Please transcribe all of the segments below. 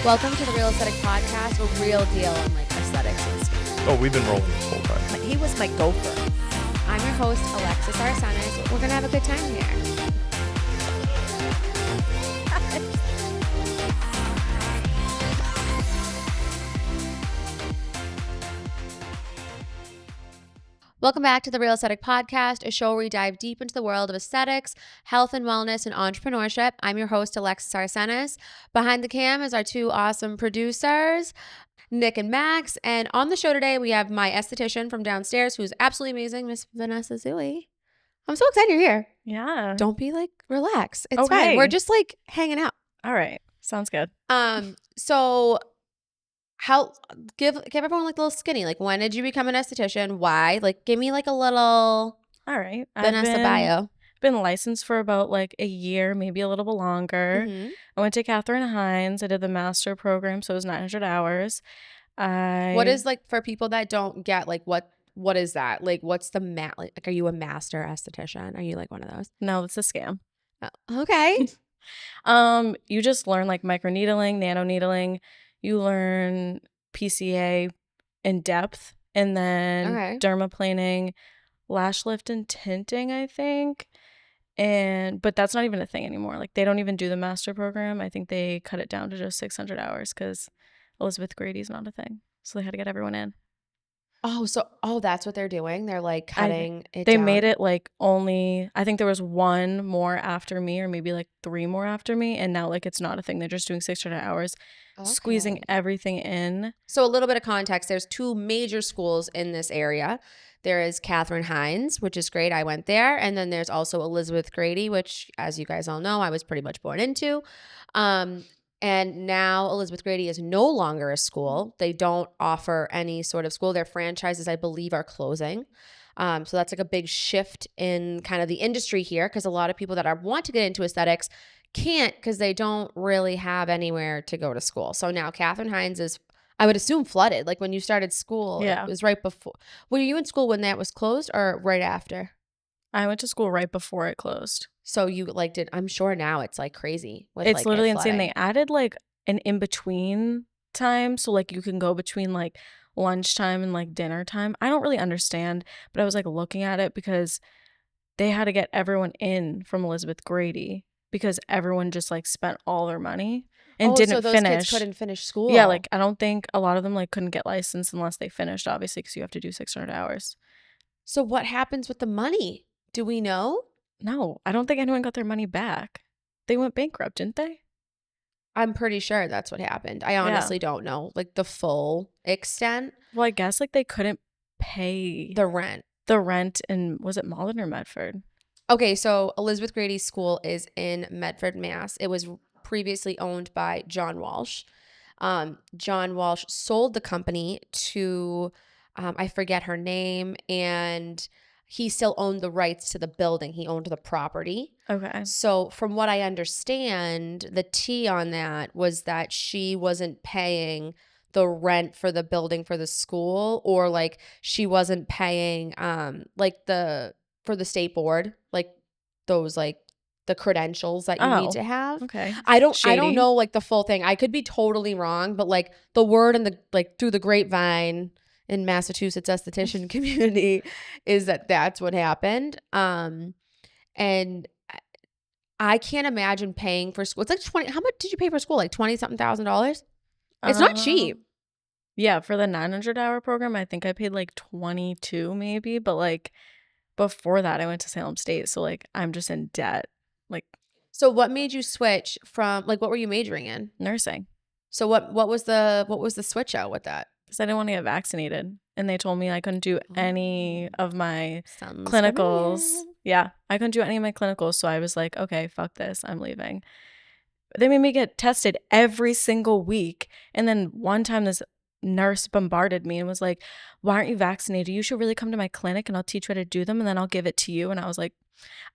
Welcome to the Real Aesthetic Podcast, a real deal on like aesthetics and stuff. Oh, we've been rolling this whole time. He was my gopher. I'm your host, Alexis Arsenis. We're going to have a good time here. Welcome back to the Real Aesthetic Podcast, a show where we dive deep into the world of aesthetics, health and wellness, and entrepreneurship. I'm your host, Alexis Arsenis. Behind the cam is our two awesome producers, Nick and Max. And on the show today, we have my esthetician from downstairs, who's absolutely amazing, Miss Vanessa Zewiey. I'm so excited you're here. Yeah. Don't be like, relax. It's Okay. fine. We're just like hanging out. All right. Sounds good. So how give everyone like a little skinny. Like, when did you become an esthetician? Why? Like, give me like a little All right. Vanessa bio. Been licensed for about like a year, maybe a little bit longer. Mm-hmm. I went to Catherine Hines. I did the master program, so it was 900 hours. What is, like, for people that don't get, like, what is that? Like, what's the like, are you a master esthetician? Are you like one of those? No, it's a scam. Oh, okay. You just learn like microneedling, nanoneedling. You learn PCA in depth, and then dermaplaning, lash lift and tinting, I think. But that's not even a thing anymore. Like, they don't even do the master program. I think they cut it down to just 600 hours because Elizabeth Grady's not a thing. So they had to get everyone in. Oh, that's what they're doing. They're like cutting it They down. made it like only, I think there was one more after me, or maybe like 3 more after me. And now like it's not a thing. They're just doing 600 hours, squeezing everything in. So a little bit of context. There's 2 major schools in this area. There is Catherine Hines, which is great. I went there. And then there's also Elizabeth Grady, which, as you guys all know, I was pretty much born into. And now Elizabeth Grady is no longer a school. They don't offer any sort of school. Their franchises, I believe, are closing. So that's like a big shift in kind of the industry here, because a lot of people that want to get into aesthetics can't, because they don't really have anywhere to go to school. So now Catherine Hines is, I would assume, flooded. Like, when you started school, It was right before. Were you in school when that was closed, or right after? I went to school right before it closed. So you like did, I'm sure now it's like crazy. It's like literally insane. They added like an in-between time. So like you can go between like lunchtime and like dinner time. I don't really understand, but I was like looking at it because they had to get everyone in from Elizabeth Grady because everyone just like spent all their money and didn't so those finish. Kids couldn't finish school. Yeah, like I don't think a lot of them like couldn't get licensed unless they finished, obviously, because you have to do 600 hours. So what happens with the money? Do we know? No, I don't think anyone got their money back. They went bankrupt, didn't they? I'm pretty sure that's what happened. I honestly don't know like the full extent. Well, I guess like they couldn't pay the rent. In, was it Malden or Medford? Okay, so Elizabeth Grady's school is in Medford, Mass. It was previously owned by John Walsh. John Walsh sold the company to, I forget her name, and he still owned the rights to the building. He owned the property. Okay. So from what I understand, the tea on that was that she wasn't paying the rent for the building for the school, or like she wasn't paying like for the state board, like those like the credentials that you need to have. Okay. I don't know like the full thing. I could be totally wrong, but like the word and the like through the grapevine in Massachusetts esthetician community is that that's what happened. And I can't imagine paying for school. It's like 20. How much did you pay for school? Like $20-something thousand? It's not cheap. Yeah, for the 900-hour program, I think I paid like 22 maybe, but like before that I went to Salem State, so like I'm just in debt. Like, so what made you switch from, like, what were you majoring in? Nursing. So what was the switch out with that? Because I didn't want to get vaccinated, and they told me I couldn't do any of my clinicals. Yeah, I couldn't do any of my clinicals, so I was like, okay, fuck this, I'm leaving. They made me get tested every single week, and then one time this nurse bombarded me and was like, why aren't you vaccinated? You should really come to my clinic and I'll teach you how to do them, and then I'll give it to you. And I was like,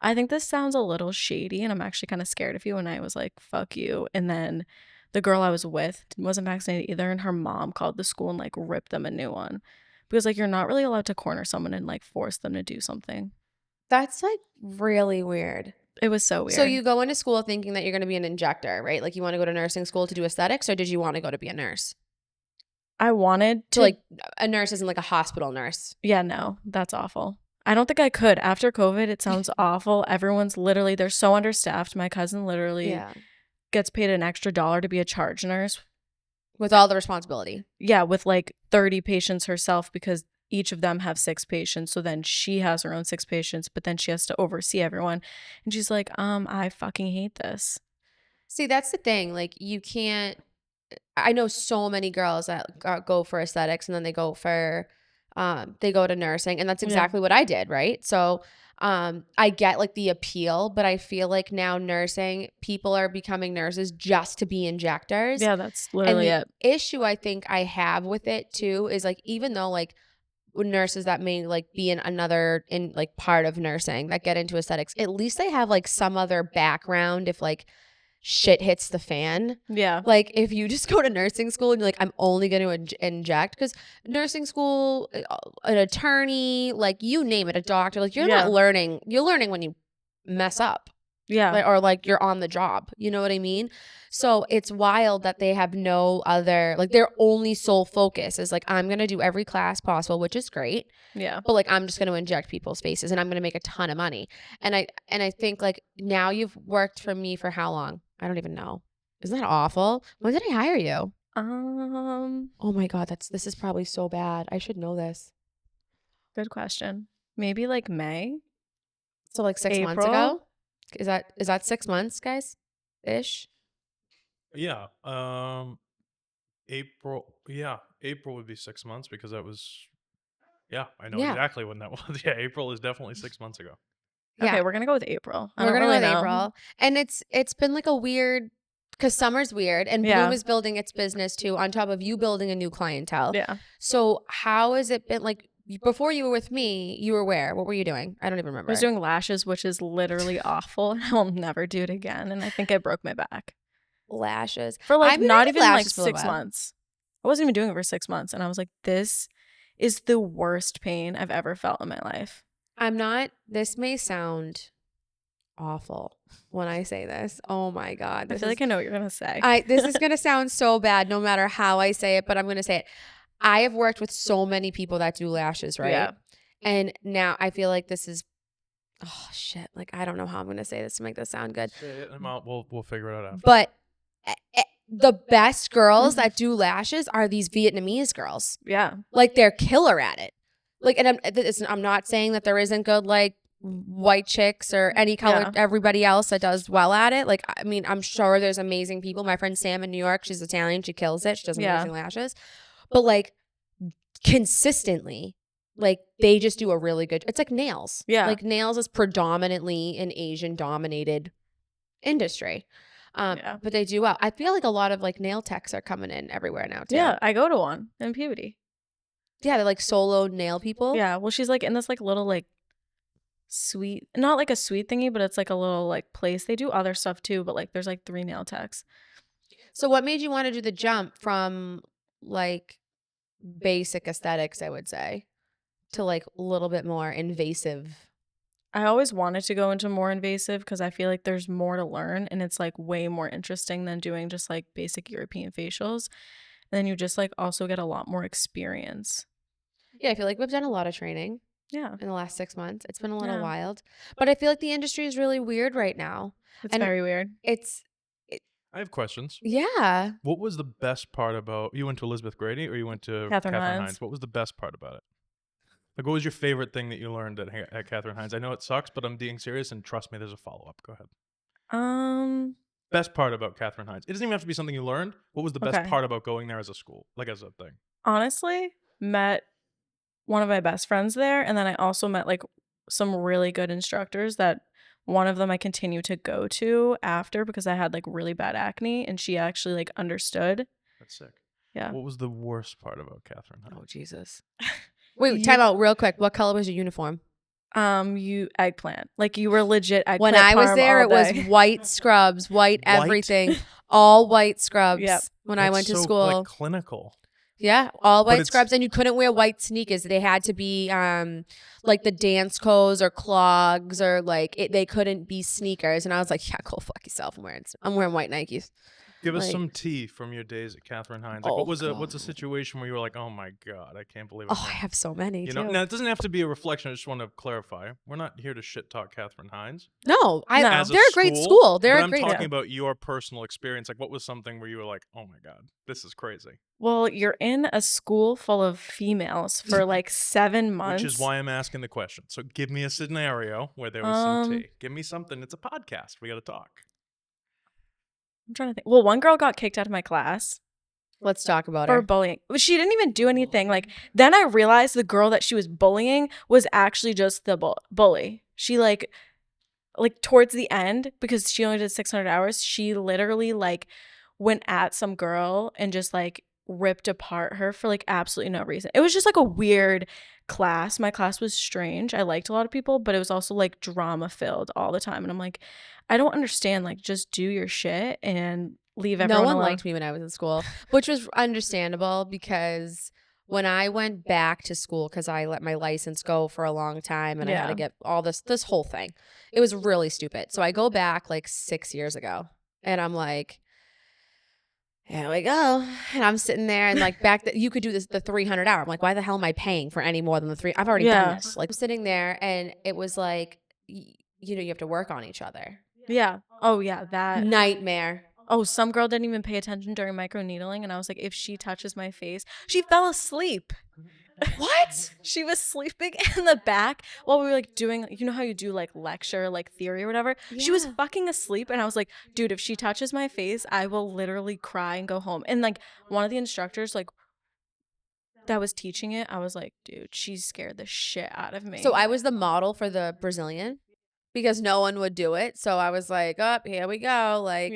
I think this sounds a little shady, and I'm actually kind of scared of you. And I was like, fuck you. And then the girl I was with wasn't vaccinated either, and her mom called the school and like ripped them a new one, because like you're not really allowed to corner someone and like force them to do something. That's like really weird. It was so weird. So you go into school thinking that you're going to be an injector, right? Like you want to go to nursing school to do aesthetics, or did you want to go to be a nurse? I wanted to. So like a nurse isn't like a hospital nurse. Yeah, no, that's awful. I don't think I could. After COVID, it sounds awful. Everyone's literally, they're so understaffed. My cousin literally gets paid an extra $1 to be a charge nurse. With all the responsibility. Yeah, with like 30 patients herself because each of them have 6 patients. So then she has her own 6 patients, but then she has to oversee everyone. And she's like, I fucking hate this. See, that's the thing. Like you can't, I know so many girls that go for aesthetics and then they go to nursing, and that's exactly what I did, right? So I get like the appeal, but I feel like now nursing, people are becoming nurses just to be injectors. Yeah, that's literally it. Issue I think I have with it too is like, even though like nurses that may like be in another in like part of nursing that get into aesthetics, at least they have like some other background if like shit hits the fan. Yeah. Like if you just go to nursing school and you're like, I'm only going to inject, because nursing school, an attorney, like you name it, a doctor, like you're not learning. You're learning when you mess up. Yeah. Like, or like you're on the job. You know what I mean? So it's wild that they have no other, like their only sole focus is like, I'm going to do every class possible, which is great. Yeah. But like, I'm just going to inject people's faces and I'm going to make a ton of money. And I think like now you've worked for me for how long? I don't even know. Isn't that awful? When did I hire you? Oh my God, this is probably so bad. I should know this. Good question. Maybe like May. So like 6 months ago? Is that 6 months, guys? Ish? Yeah. April. Yeah. April would be 6 months because that was, I know exactly when that was. Yeah, April is definitely 6 months ago. Okay, we're going to go with April. We're going to go with April. And it's been like a weird, because summer's weird and Bloom is building its business too on top of you building a new clientele. Yeah. So how has it been like, before you were with me, you were where? What were you doing? I don't even remember. I was doing lashes, which is literally awful. And I will never do it again. And I think I broke my back. Lashes. For like not even like 6 months. I wasn't even doing it for 6 months. And I was like, this is the worst pain I've ever felt in my life. This may sound awful when I say this. Oh my God. I feel like I know what you're going to say. This is going to sound so bad no matter how I say it, but I'm going to say it. I have worked with so many people that do lashes, right? Yeah. And now I feel like this is, oh shit. Like, I don't know how I'm going to say this to make this sound good. We'll figure it out after. But the best girls that do lashes are these Vietnamese girls. Yeah. Like they're killer at it. Like, and I'm not saying that there isn't good like white chicks or any color, everybody else that does well at it. Like, I mean, I'm sure there's amazing people. My friend Sam in New York, she's Italian. She kills it. She does amazing lashes. But like consistently, like they just do a really good, it's like nails. Yeah. Like nails is predominantly an Asian dominated industry. But they do well. I feel like a lot of like nail techs are coming in everywhere now too. Yeah, I go to one in Puberty. Yeah, they're like solo nail people. Yeah, well, she's like in this like little like sweet, not like a sweet thingy, but it's like a little like place. They do other stuff too, but like there's like 3 nail techs. So what made you want to do the jump from like basic aesthetics, I would say, to like a little bit more invasive? I always wanted to go into more invasive because I feel like there's more to learn and it's like way more interesting than doing just like basic European facials. And then you just like also get a lot more experience. Yeah, I feel like we've done a lot of training. Yeah. In the last 6 months. It's been a little wild. But I feel like the industry is really weird right now. It's very weird. I have questions. Yeah. What was the best part about, you went to Elizabeth Grady or you went to Catherine Hines? What was the best part about it? Like, what was your favorite thing that you learned at Catherine Hines? I know it sucks, but I'm being serious, and trust me, there's a follow-up. Go ahead. Best part about Catherine Hines. It doesn't even have to be something you learned. What was the best part about going there as a school, like as a thing? Honestly, met one of my best friends there, and then I also met like some really good instructors that one of them I continue to go to after because I had like really bad acne, and she actually like understood. That's sick. Yeah. What was the worst part about Catherine Hines? Oh, Jesus. Wait, time out real quick. What color was your uniform? You eggplant. Like you were legit eggplant. When I was there, it was white scrubs, white everything, all white scrubs. Yep. When I went to school, like clinical. Yeah, all white scrubs, and you couldn't wear white sneakers. They had to be like the dance clothes or clogs or like they couldn't be sneakers. And I was like, yeah, go fuck yourself. I'm wearing white Nikes. Give us some tea from your days at Catherine Hines. Like, what's a situation where you were like, oh my God, I can't believe it. I have so many, you know? Now, it doesn't have to be a reflection. I just want to clarify. We're not here to shit talk Catherine Hines. No, they're a great school. I'm talking about your personal experience. Like, what was something where you were like, oh my God, this is crazy? Well, you're in a school full of females for like 7 months. Which is why I'm asking the question. So give me a scenario where there was some tea. Give me something. It's a podcast. We got to talk. I'm trying to think. Well, one girl got kicked out of my class. Let's talk about her. For bullying. She didn't even do anything. Like, then I realized the girl that she was bullying was actually just the bully. She like towards the end, because she only did 600 hours, she literally like went at some girl and just like ripped apart her for like absolutely no reason. It was just like a weird class. My class was strange. I liked a lot of people, but it was also like drama filled all the time. And I'm like, I don't understand. Like, just do your shit and leave everyone alone. No one liked me when I was in school, which was understandable because when I went back to school, because I let my license go for a long time and I had to get all this whole thing. It was really stupid. So I go back like 6 years ago and I'm like, here we go. And I'm sitting there and like you could do the 300 hour. I'm like, why the hell am I paying for any more than the 3? I've already done this. Like, I'm sitting there and it was like, you have to work on each other. Yeah. Oh yeah. That nightmare. Oh, some girl didn't even pay attention during microneedling. And I was like, if she touches my face, she fell asleep. What? She was sleeping in the back while we were like doing, you know how you do like lecture, like theory or whatever? Yeah. She was fucking asleep. And I was like, dude, if she touches my face, I will literally cry and go home. And like one of the instructors, like that was teaching it, I was like, dude, she scared the shit out of me. So I was the model for the Brazilian because no one would do it. So I was like, here we go. Like,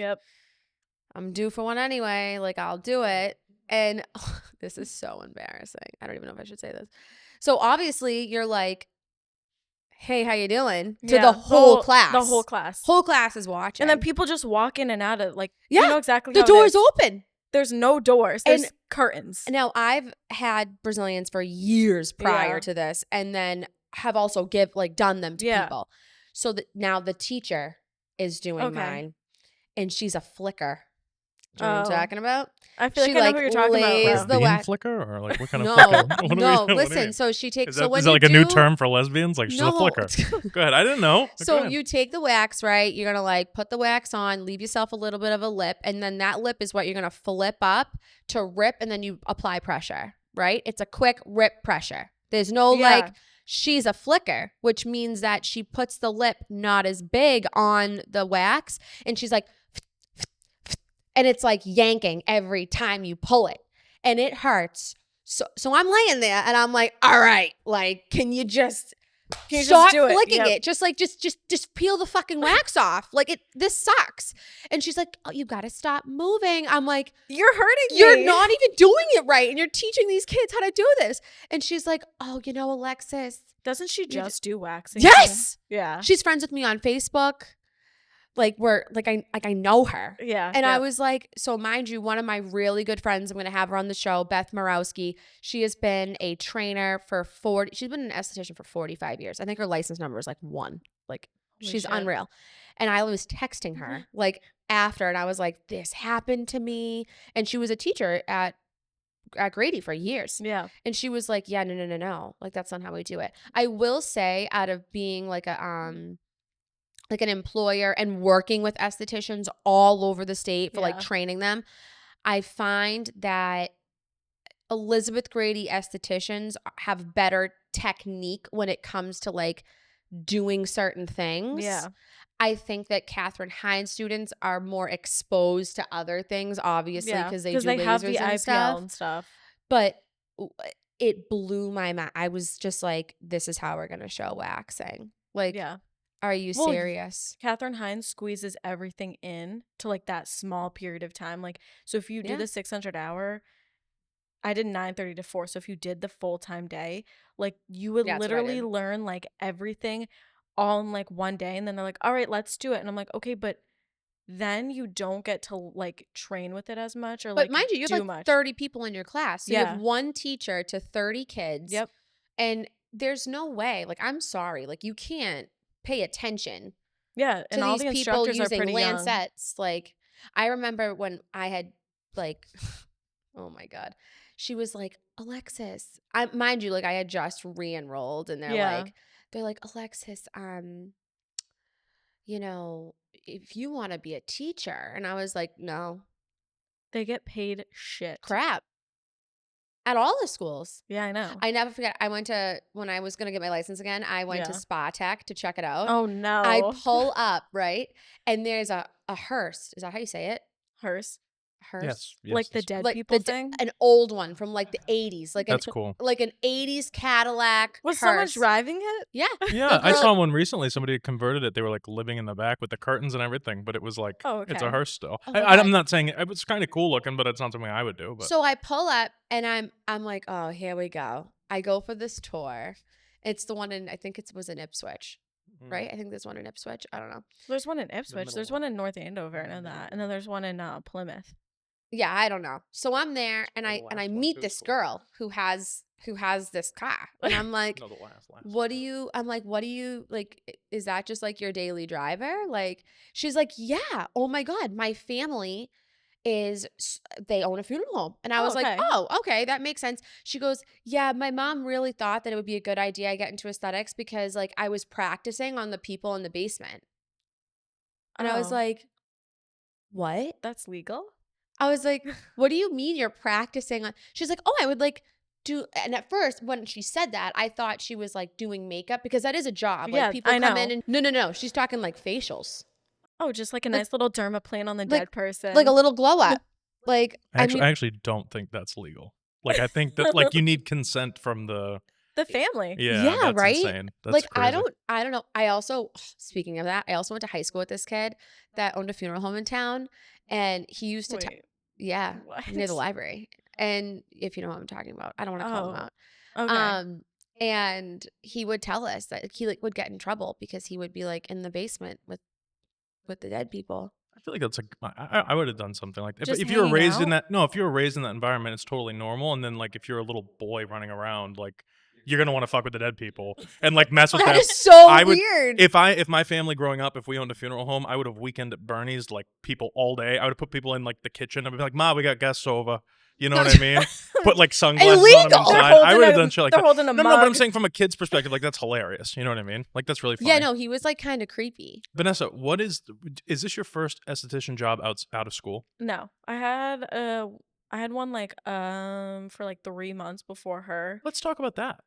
I'm due for one anyway. Like, I'll do it. And this is so embarrassing. I don't even know if I should say this. So obviously you're like, hey, how you doing? To the whole class. The whole class. Whole class is watching. And then people just walk in and out of like, you know exactly the how door's open. There's no doors. There's curtains. Now I've had Brazilians for years prior to this and then have also done them to people. So now the teacher is doing mine and she's a flicker. Do you know what I'm talking about? I feel like I know what you're talking about. The bean flicker or like what kind of flicker? No, listen. So she takes. Is that like a new term for lesbians? Like she's a flicker. Go ahead. I didn't know. So you take the wax, right? You're gonna like put the wax on, leave yourself a little bit of a lip, and then that lip is what you're gonna flip up to rip, and then you apply pressure. Right? It's a quick rip pressure. There's no like. She's a flicker, which means that she puts the lip not as big on the wax, and she's like. And it's like yanking every time you pull it. And it hurts. So I'm laying there and I'm like, all right, like, can you just stop flicking it? Just peel the fucking wax off. Like this sucks. And she's like, oh, you got to stop moving. I'm like, you're hurting me. You're not even doing it right. And you're teaching these kids how to do this. And she's like, oh, Alexis. Doesn't she just do waxing? Yes. Yeah. She's friends with me on Facebook. Like I know her. Yeah. And I was like, so mind you, one of my really good friends, I'm going to have her on the show, Beth Morowski. She has been a trainer for she's been an esthetician for 45 years. I think her license number is like 1. Like she's unreal. And I was texting her like after, and I was like, this happened to me. And she was a teacher at Grady for years. Yeah. And she was like, yeah, no. Like that's not how we do it. I will say out of being like an employer and working with estheticians all over the state for like training them, I find that Elizabeth Grady estheticians have better technique when it comes to like doing certain things. Yeah. I think that Catherine Hines students are more exposed to other things, obviously, because they do lasers have the and IPL and stuff. But it blew my mind. I was just like, this is how we're going to show waxing. Like, are you serious? Catherine Hines squeezes everything in to like that small period of time. Like, so if you do the 600 hour, I did 9:30 to 4. So if you did the full-time day, like you would literally learn like everything all in like one day. And then they're like, all right, let's do it. And I'm like, okay, but then you don't get to like train with it as much or But like mind you, you have like much. 30 people in your class. So you Yeah. have one teacher to 30 kids. Yep. And there's no way, like, I'm sorry, like, you can't pay attention Yeah, to and all these the people instructors are using pretty young. lancets. Like, I remember when I had, like, oh my God, she was like, Alexis, mind you, like, I had just re-enrolled, and they're like, Alexis, you know, if you want to be a teacher. And I was like, no. They get paid shit. Crap. At all the schools. Yeah, I know. I never forget. I went to, when I was going to get my license again, I went to Spa Tech to check it out. Oh, no. I pull up, right? And there's a hearse. Is that how you say it? Hearse. Yes, like the dead like people thing? An old one from like the 80s. Like that's cool. Like an 80s Cadillac Was hearse. someone driving it? Yeah. Yeah, I saw one recently. Somebody had converted it. They were like living in the back with the curtains and everything, but it was like, it's a hearse still. I'm not saying it was kind of cool looking, but it's not something I would do. But. So I pull up and I'm like, oh, here we go. I go for this tour. It's the one in, I think it was in Ipswich. Right? I think there's one in Ipswich. I don't know. There's one in Ipswich. There's one in North Andover. I know that. And then there's one in Plymouth. Yeah, I don't know. So I'm there and I meet this girl who has this car. And I'm like, what do you like, is that just like your daily driver? Like, she's like, yeah. Oh my God. My family they own a funeral home. And I was like, oh, okay, that makes sense. She goes, yeah, my mom really thought that it would be a good idea I get into aesthetics because like I was practicing on the people in the basement. And I was like, what? That's legal? I was like, what do you mean you're practicing on? She's like, oh, I would like do. And at first, when she said that, I thought she was like doing makeup because that is a job. Like people come in and no. She's talking like facials. Oh, just like a nice little dermaplane on the dead person. Like a little glow up. Like I actually don't think that's legal. Like I think that like you need consent from the family. Yeah, that's right? Insane. That's like crazy. I don't know. I also, speaking of that, I also went to high school with this kid that owned a funeral home in town. And he used to, near the library. And if you know what I'm talking about, I don't want to call him out. Okay. And he would tell us that he like would get in trouble because he would be like in the basement with the dead people. I feel like that's I would have done something like that. If you were raised in that, if you were raised in that environment, it's totally normal. And then like if you're a little boy running around, like you're gonna want to fuck with the dead people and like mess with them. That is so weird. If my family growing up, if we owned a funeral home, I would have weekend at Bernie's like people all day. I would have put people in like the kitchen. I'd be like, Ma, we got guests over. You know what I mean? Put like sunglasses on them inside. I would have done shit like that. No, but I'm saying from a kid's perspective, like that's hilarious. You know what I mean? Like that's really funny. Yeah, no, he was like kind of creepy. Vanessa, is this your first esthetician job out of school? No, I had one like for like 3 months before her. Let's talk about that.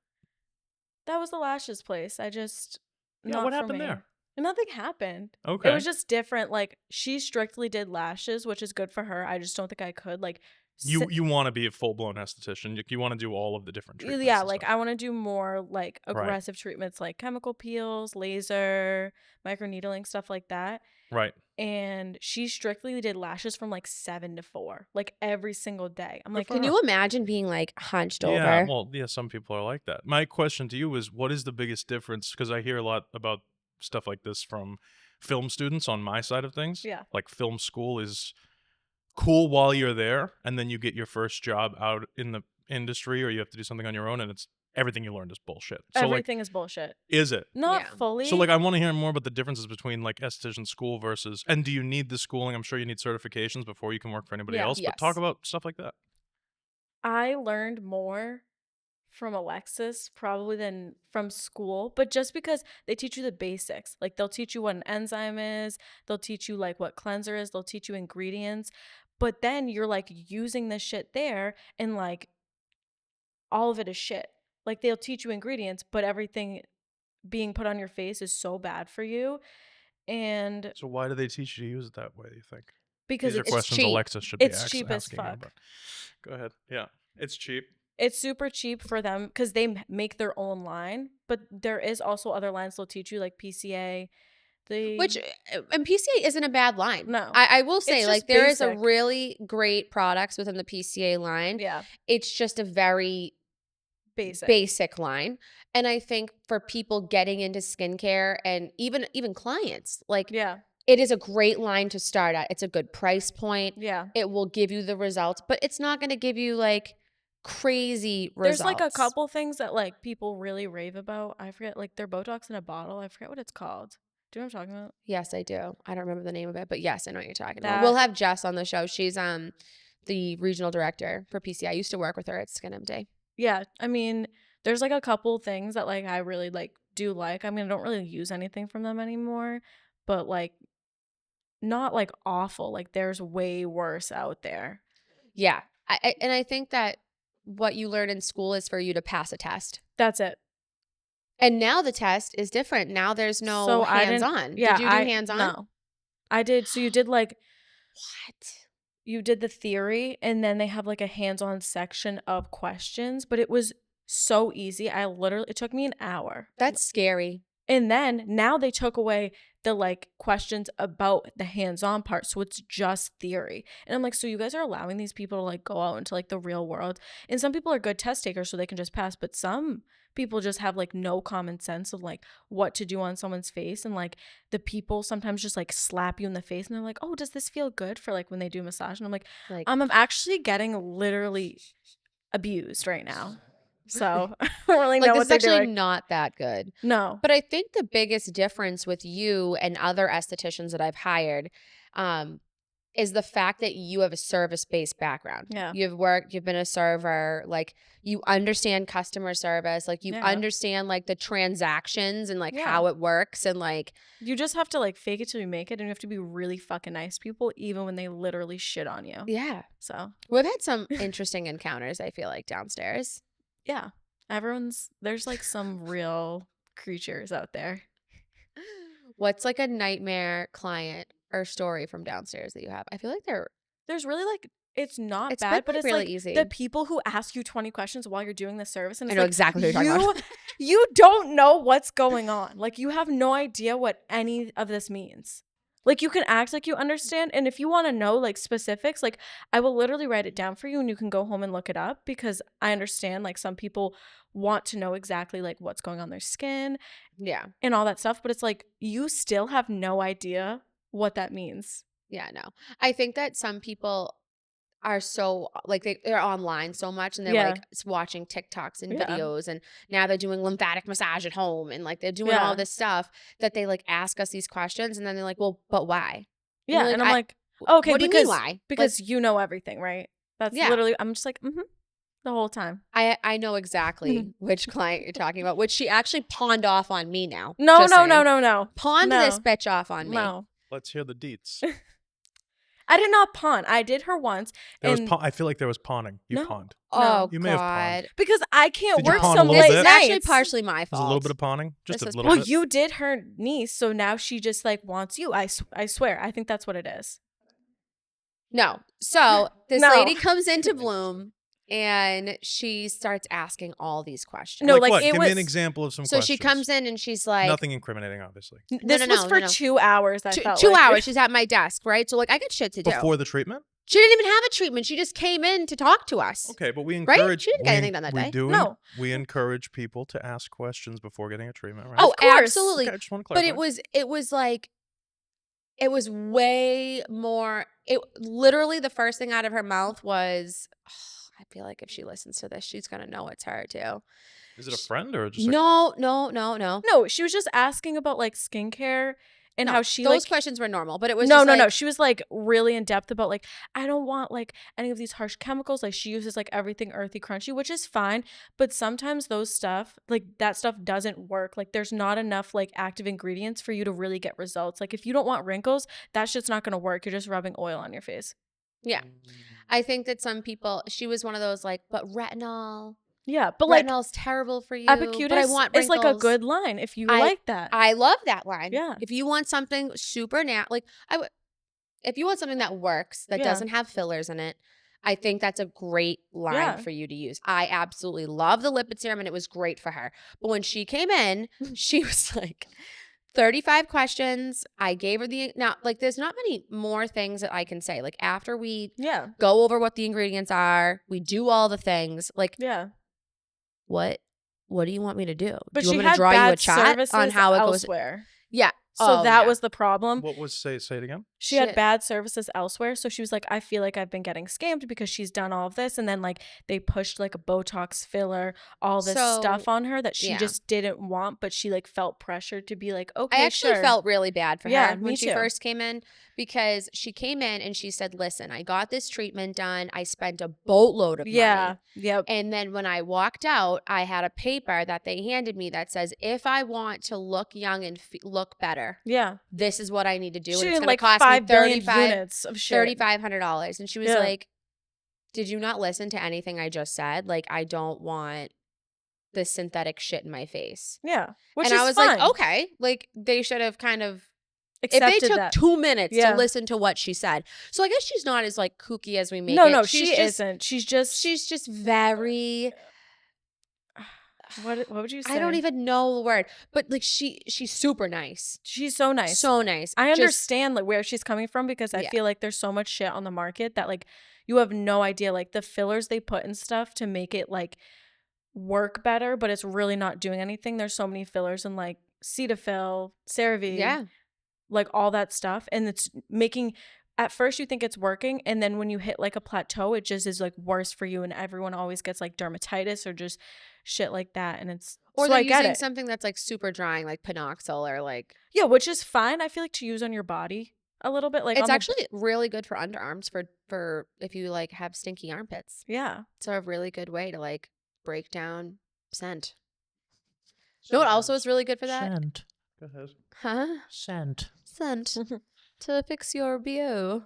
That was the lashes place. I just what happened there? Nothing happened. Okay. It was just different. Like she strictly did lashes, which is good for her. I just don't think I could like. You want to be a full blown esthetician. You want to do all of the different treatments. Yeah, like I want to do more like aggressive treatments, like chemical peels, laser, microneedling, stuff like that. Right. And she strictly did lashes from like 7 to 4, like every single day. I'm like, can you imagine being like hunched over? Yeah, well, yeah, some people are like that. My question to you is, what is the biggest difference? Because I hear a lot about stuff like this from film students on my side of things. Yeah. Like film school is cool while you're there, and then you get your first job out in the industry, or you have to do something on your own, and it's everything you learned is bullshit. So everything is bullshit. Is it? Not fully. So like I want to hear more about the differences between like esthetician school versus, and do you need the schooling? I'm sure you need certifications before you can work for anybody else, but talk about stuff like that. I learned more from Alexis probably than from school, but just because they teach you the basics. Like they'll teach you what an enzyme is, they'll teach you like what cleanser is, they'll teach you ingredients, but then you're like using this shit there and like all of it is shit. Like they'll teach you ingredients, but everything being put on your face is so bad for you. And so why do they teach you to use it that way, do you think? Because these are it's questions cheap. Alexis should be it's cheap as fuck. But go ahead. Yeah, it's cheap. It's super cheap for them because they make their own line, but there is also other lines they'll teach you, like PCA. And PCA isn't a bad line. No. I will say, like, there is a basic. really great products within the PCA line. Yeah. It's just a very basic line. And I think for people getting into skincare and even clients, like, it is a great line to start at. It's a good price point. Yeah. It will give you the results, but it's not going to give you like crazy results. There's like a couple things that like people really rave about. I forget, like their Botox in a bottle. I forget what it's called. Do you know what I'm talking about? Yes, I do. I don't remember the name of it, but yes, I know what you're talking about. We'll have Jess on the show. She's the regional director for PC. I used to work with her at Skin MD. Yeah. I mean, there's like a couple things that like I really like do like. I mean, I don't really use anything from them anymore, but like not like awful. Like there's way worse out there. Yeah. I think that what you learn in school is for you to pass a test. That's it. And now the test is different. Now there's no hands-on. Yeah, did you do hands-on? No. I did. So you did like what? You did the theory and then they have like a hands-on section of questions, but it was so easy. It took me an hour. That's scary. And then now they took away the like questions about the hands-on part. So it's just theory. And I'm like, so you guys are allowing these people to like go out into like the real world. And some people are good test takers so they can just pass. But some people just have like no common sense of like what to do on someone's face. And like the people sometimes just like slap you in the face and they're like, oh, does this feel good for like when they do massage? And I'm like I'm actually getting literally abused right now. So I don't really know what they're doing. It's actually not that good. No. But I think the biggest difference with you and other estheticians that I've hired is the fact that you have a service-based background. Yeah. You've been a server, like you understand customer service, like you understand like the transactions and like how it works and like you just have to like fake it till you make it and you have to be really fucking nice to people even when they literally shit on you. Yeah. So we've had some interesting encounters, I feel like, downstairs. Yeah. There's like some real creatures out there. What's like a nightmare client or story from downstairs that you have? I feel like there's really like, it's not bad, but it's really like easy. The people who ask you 20 questions while you're doing the service. And I know exactly what you're talking about. You don't know what's going on. Like you have no idea what any of this means. Like you can act like you understand. And if you want to know like specifics, like I will literally write it down for you and you can go home and look it up because I understand like some people want to know exactly like what's going on their skin. Yeah. And all that stuff. But it's like you still have no idea what that means. Yeah, no. I think that some people are so like they're online so much and they're like watching TikToks and videos and now they're doing lymphatic massage at home and like they're doing all this stuff that they like ask us these questions and then they're like, well, but why? Yeah. And I'm like, okay, what do you mean why? Because like, you know everything, right? That's literally, I'm just like, the whole time. I know exactly which client you're talking about, which she actually pawned off on me now. No. Pawned this bitch off on me. No. Let's hear the deets. I did not pawn. I did her once. I feel like there was pawning. You pawned. Oh, you may have pawned. Because I can't work so late nights. It's actually partially my fault. There's a little bit of pawning. Just a little bit. Well, you did her niece, so now she just like wants you. I swear. I think that's what it is. No. So this lady comes into Bloom. And she starts asking all these questions. No, like what? Give me an example of some questions. So she comes in and she's like... Nothing incriminating, obviously. This was for 2 hours, I felt 2 hours. She's at my desk, right? So like I got shit to do. Before the treatment? She didn't even have a treatment. She just came in to talk to us. Okay, but we encourage... Right? She didn't get anything done that day. We encourage people to ask questions before getting a treatment, right? Oh, absolutely. Okay, I just want to clarify. But it was like... It was way more... Literally the first thing out of her mouth was... I feel like if she listens to this, she's going to know it's her too. Is it a friend or just No, she was just asking about like skincare and how she those questions were normal, but it was no. She was like really in depth about like, I don't want like any of these harsh chemicals. Like she uses like everything earthy, crunchy, which is fine. But sometimes those stuff, like that stuff doesn't work. Like there's not enough like active ingredients for you to really get results. Like if you don't want wrinkles, that shit's not going to work. You're just rubbing oil on your face. Yeah. I think that some people, she was one of those like, but retinol. Yeah, but retinol's terrible for you. Epicutis but I want wrinkles. Is like a good line if you like that. I love that line. Yeah. If you want something super if you want something that works, that doesn't have fillers in it, I think that's a great line for you to use. I absolutely love the lipid serum and it was great for her. But when she came in, she was like... 35 questions. I gave her now, like, there's not many more things that I can say. Like, after we go over what the ingredients are, we do all the things. Like, what do you want me to do? But do you she want me to draw you a chart on how it elsewhere. goes? Yeah. So that was the problem. What was say it again? She had bad services elsewhere. So she was like, I feel like I've been getting scammed because she's done all of this. And then like they pushed like a Botox filler, all this stuff on her that she just didn't want, but she like felt pressured to be like, okay, I actually felt really bad for her when she too. first came in, because she came in and she said, listen, I got this treatment done. I spent a boatload of money. Yep. And then when I walked out, I had a paper that they handed me that says, if I want to look young and look better, this is what I need to do. She and it's did going to like cost 5 me billion units of shit. $3,500. And she was like, did you not listen to anything I just said? Like, I don't want this synthetic shit in my face. Yeah. And I was like, okay. Like, they should have kind of, accepted if they took that. 2 minutes to listen to what she said. So I guess she's not as like kooky as we make it. No, she isn't. She's just very... What would you say? I don't even know the word, but like she's super nice. She's so nice. So nice. I understand like where she's coming from, because I feel like there's so much shit on the market that like you have no idea, like the fillers they put in stuff to make it like work better, but it's really not doing anything. There's so many fillers in like Cetaphil, CeraVe, like all that stuff, and it's making. At first you think it's working, and then when you hit like a plateau, it just is like worse for you, and everyone always gets like dermatitis or just shit like that, and it's they're using something that's like super drying, like Panoxyl or like which is fine. I feel like to use on your body a little bit, like it's actually really good for underarms for if you like have stinky armpits. Yeah, it's a really good way to like break down scent. You know what also is really good for that? Scent. Go ahead. Huh? Scent. To fix your BO.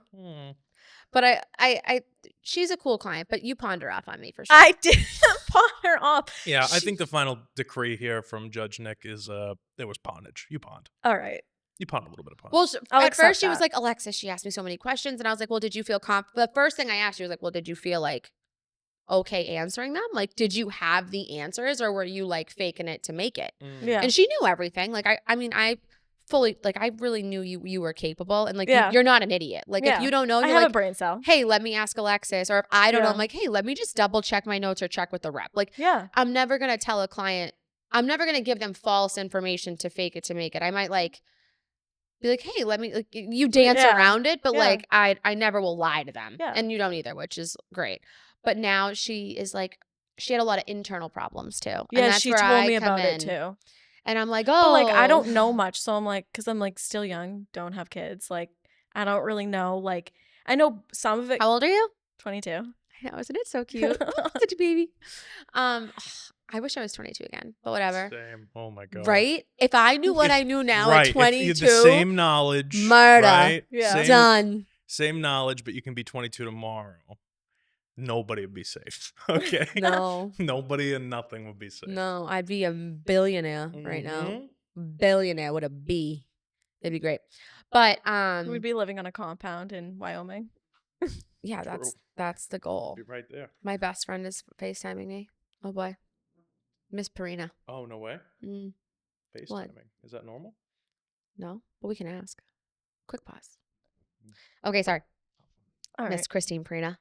But I she's a cool client, but you pawned her off on me for sure. I did pawn her off. Yeah, I think the final decree here from Judge Nick is there was pawnage. You pawned. All right. You pawned a little bit of pawnage. Well, at first she was like, Alexis, she asked me so many questions, and I was like, well, did you feel the first thing I asked you was like, well, did you feel like okay answering them? Like, did you have the answers, or were you like faking it to make it? Yeah. And she knew everything. Like I mean, I fully, like, I really knew you were capable, and like you're not an idiot. Like if you don't know, you're I have like, a brain cell. Hey, let me ask Alexis. Or if I don't know, I'm like, hey, let me just double check my notes or check with the rep. Like, I'm never gonna tell a client, I'm never gonna give them false information to fake it to make it. I might like be like, hey, let me, like, you dance around it, but like I never will lie to them, and you don't either, which is great. But now she is like, she had a lot of internal problems too. Yeah, and that's she where told I me come about in. it too. And I'm like, but like I don't know much, so I'm like, because I'm like still young, don't have kids, like I don't really know. Like I know some of it. How old are you? 22. I know, isn't it so cute? Oh, such a baby. I wish I was 22 again, but whatever. Same. Oh my god. Right? If I knew what I knew now at 22, if you had the same knowledge, murder, right? Done. Same knowledge, but you can be 22 tomorrow. Nobody would be safe. Okay. No. Nobody and nothing would be safe. No, I'd be a billionaire right now. Billionaire with a B. It'd be great. But we'd be living on a compound in Wyoming. Yeah, that's the goal. Be right there. My best friend is FaceTiming me. Oh boy. Miss Perina. Oh, no way. FaceTiming. What? Is that normal? No, but we can ask. Quick pause. Okay, sorry. All Miss Christine Perina.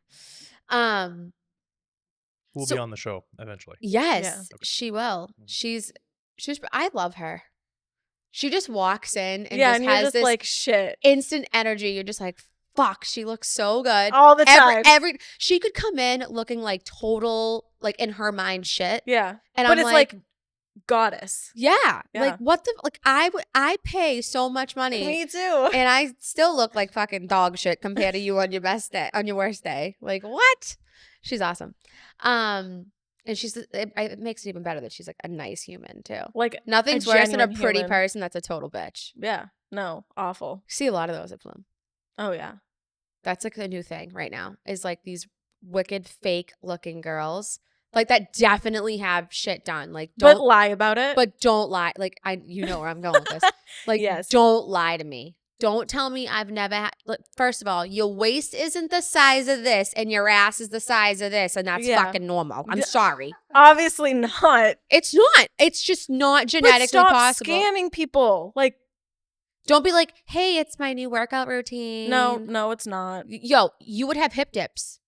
We'll be on the show eventually. Yes, she will. She's I love her. She just walks in and just has just this like shit instant energy. You're just like, fuck, she looks so good. All the time. She could come in looking like total, like in her mind shit. Yeah. And but it's like goddess. Yeah. Like what the, like I pay so much money. Me too. And I still look like fucking dog shit compared to you on your best day, on your worst day. Like what? She's awesome. And it makes it even better that she's like a nice human too. Like nothing's worse than a pretty person that's a total bitch. Yeah. No, awful. See a lot of those at Flume. Oh yeah. That's like the new thing right now is like these wicked fake looking girls like that definitely have shit done. Like don't but lie about it. But don't lie. Like you know where I'm going with this. Like yes. Don't lie to me. Don't tell me I've never had. Look, first of all, your waist isn't the size of this, and your ass is the size of this, and that's fucking normal. I'm sorry. Obviously not. It's not. It's just not genetically possible. Stop scamming people. Like, don't be like, hey, it's my new workout routine. No, it's not. Yo, you would have hip dips.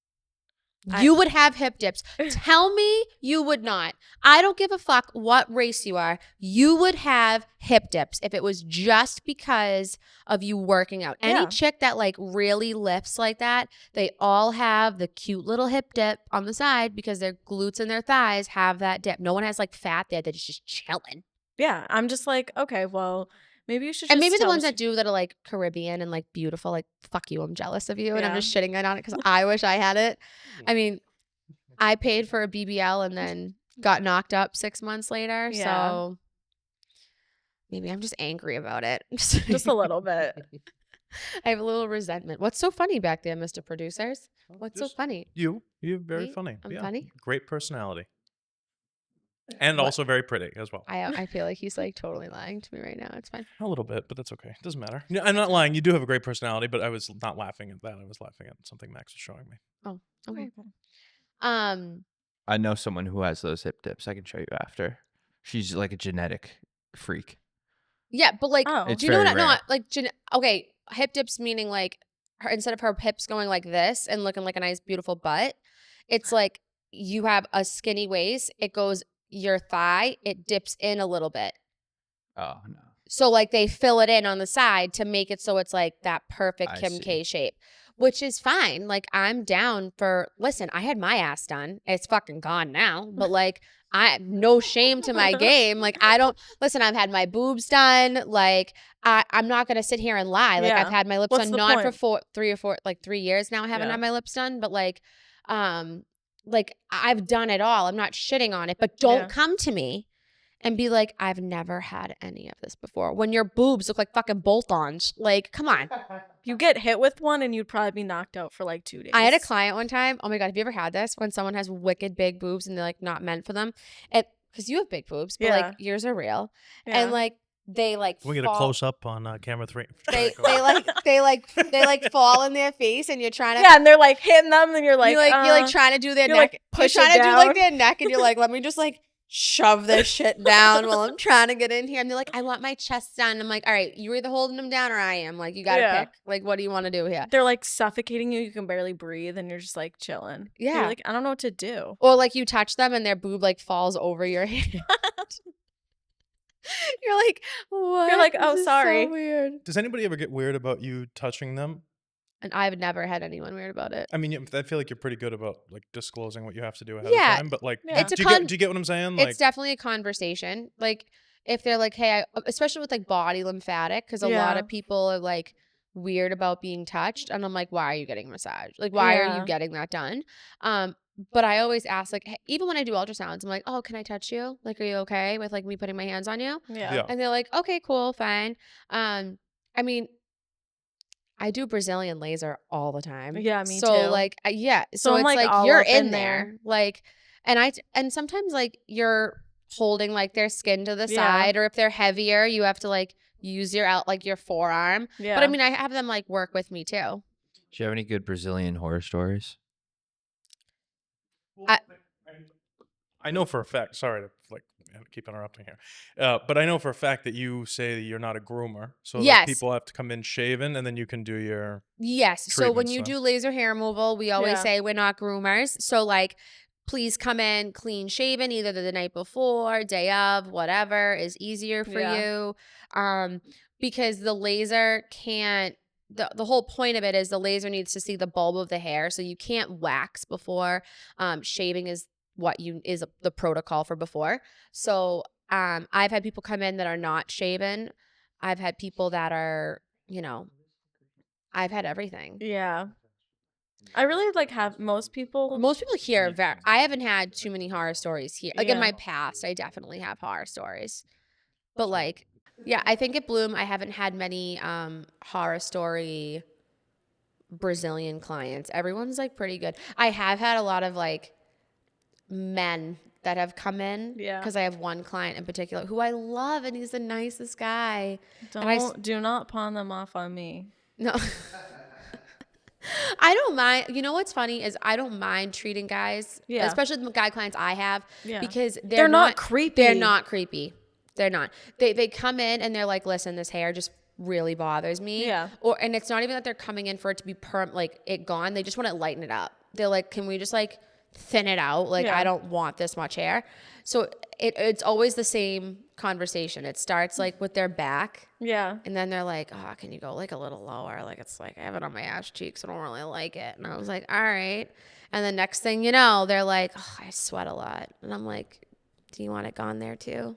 You would have hip dips. Tell me you would not. I don't give a fuck what race you are. You would have hip dips if it was just because of you working out. Any chick that like really lifts like that, they all have the cute little hip dip on the side because their glutes and their thighs have that dip. No one has like fat there that's just chilling. Yeah, I'm just like, okay, well, maybe you should just and maybe the ones that do that are like Caribbean and like beautiful, like fuck you, I'm jealous of you. And I'm just shitting on it because I wish I had it. I mean, I paid for a BBL and then got knocked up 6 months later. Yeah. So maybe I'm just angry about it. Just a little bit. I have a little resentment. What's so funny back there, Mr. Producers? What's so funny? You're very funny. I'm funny? Great personality. And also very pretty as well. I feel like he's like totally lying to me right now. It's fine. A little bit, but that's okay. It doesn't matter. I'm not lying. You do have a great personality, but I was not laughing at that. I was laughing at something Max was showing me. Oh, okay. I know someone who has those hip dips. I can show you after. She's like a genetic freak. Yeah, but like, it's do you know very what? rare. No, like, okay, hip dips meaning like instead of her hips going like this and looking like a nice, beautiful butt, it's like you have a skinny waist. It goes your thigh, it dips in a little bit. Oh, no. So like they fill it in on the side to make it so it's like that perfect Kim K shape, which is fine. Like I'm down for, listen, I had my ass done. It's fucking gone now, but like no shame to my game. Like listen, I've had my boobs done. Like I'm not going to sit here and lie. Like I've had my lips done not for 3 years now. I haven't had my lips done, but like I've done it all. I'm not shitting on it, but don't come to me and be like, I've never had any of this before. When your boobs look like fucking bolt-ons. Like, come on. You get hit with one and you'd probably be knocked out for like 2 days. I had a client one time. Oh my God, have you ever had this? When someone has wicked big boobs and they're like not meant for them. Because you have big boobs, but like yours are real. Yeah. And like they like Can we get a close up on camera 3? They fall in their face and you're trying to and they're like hitting them and you're like trying to do their neck. Like, you're trying to do like their neck and you're like, let me just like shove this shit down while I'm trying to get in here. And they're like, I want my chest done. I'm like, all right, you're either holding them down or I am. Like, you gotta pick. Like, what do you want to do here? They're like suffocating you. You can barely breathe and you're just like chilling. Yeah. You're like, I don't know what to do. Or like you touch them and their boob like falls over your hand. You're like, what? You're like, oh, This is sorry. so weird. Does anybody ever get weird about you touching them? And I've never had anyone weird about it. I mean, I feel like you're pretty good about like disclosing what you have to do ahead of time. But like, do you get what I'm saying? Like, it's definitely a conversation. Like if they're like, hey, especially with like body lymphatic, because a lot of people are like weird about being touched. And I'm like, why are you getting a massage? Like, why are you getting that done? But I always ask, like, hey, even when I do ultrasounds, I'm like, oh, can I touch you? Like, are you okay with like me putting my hands on you? Yeah. And they're like, okay, cool, fine. I mean, I do Brazilian laser all the time. Yeah, me too. So like, So it's like you're in there. Like, and sometimes like you're holding like their skin to the side, or if they're heavier, you have to like use your forearm. Yeah. But I mean, I have them like work with me too. Do you have any good Brazilian horror stories? I know for a fact. Sorry to like keep interrupting here, but I know for a fact that you say that you're not a groomer, so that people have to come in shaven, and then you can do your So when you do laser hair removal, we always say we're not groomers. So like, please come in clean shaven, either the night before, day of, whatever is easier for you, because the laser can't. The whole point of it is the laser needs to see the bulb of the hair, so you can't wax before. Shaving is the protocol for before. So I've had people come in that are not shaven. I've had people that are, I've had everything. Yeah. I really like have most people here. I haven't had too many horror stories here. Like in my past, I definitely have horror stories, but like. Yeah, I think at Bloom, I haven't had many horror story Brazilian clients. Everyone's like pretty good. I have had a lot of like men that have come in. Yeah. Because I have one client in particular who I love, and he's the nicest guy. Do not pawn them off on me. No. I don't mind. You know what's funny is I don't mind treating guys, especially the guy clients I have, because they're not creepy. They're not creepy. They're not. They come in and they're like, listen, this hair just really bothers me. Yeah. And it's not even that they're coming in for it to be like it gone. They just want to lighten it up. they're like, can we just like thin it out? Like, I don't want this much hair. So it's always the same conversation. It starts like with their back. Yeah. And then they're like, oh, can you go like a little lower? Like, it's like, I have it on my ass cheeks. I don't really like it. And I was like, all right. And the next thing you know, they're like, oh, I sweat a lot. And I'm like, do you want it gone there too?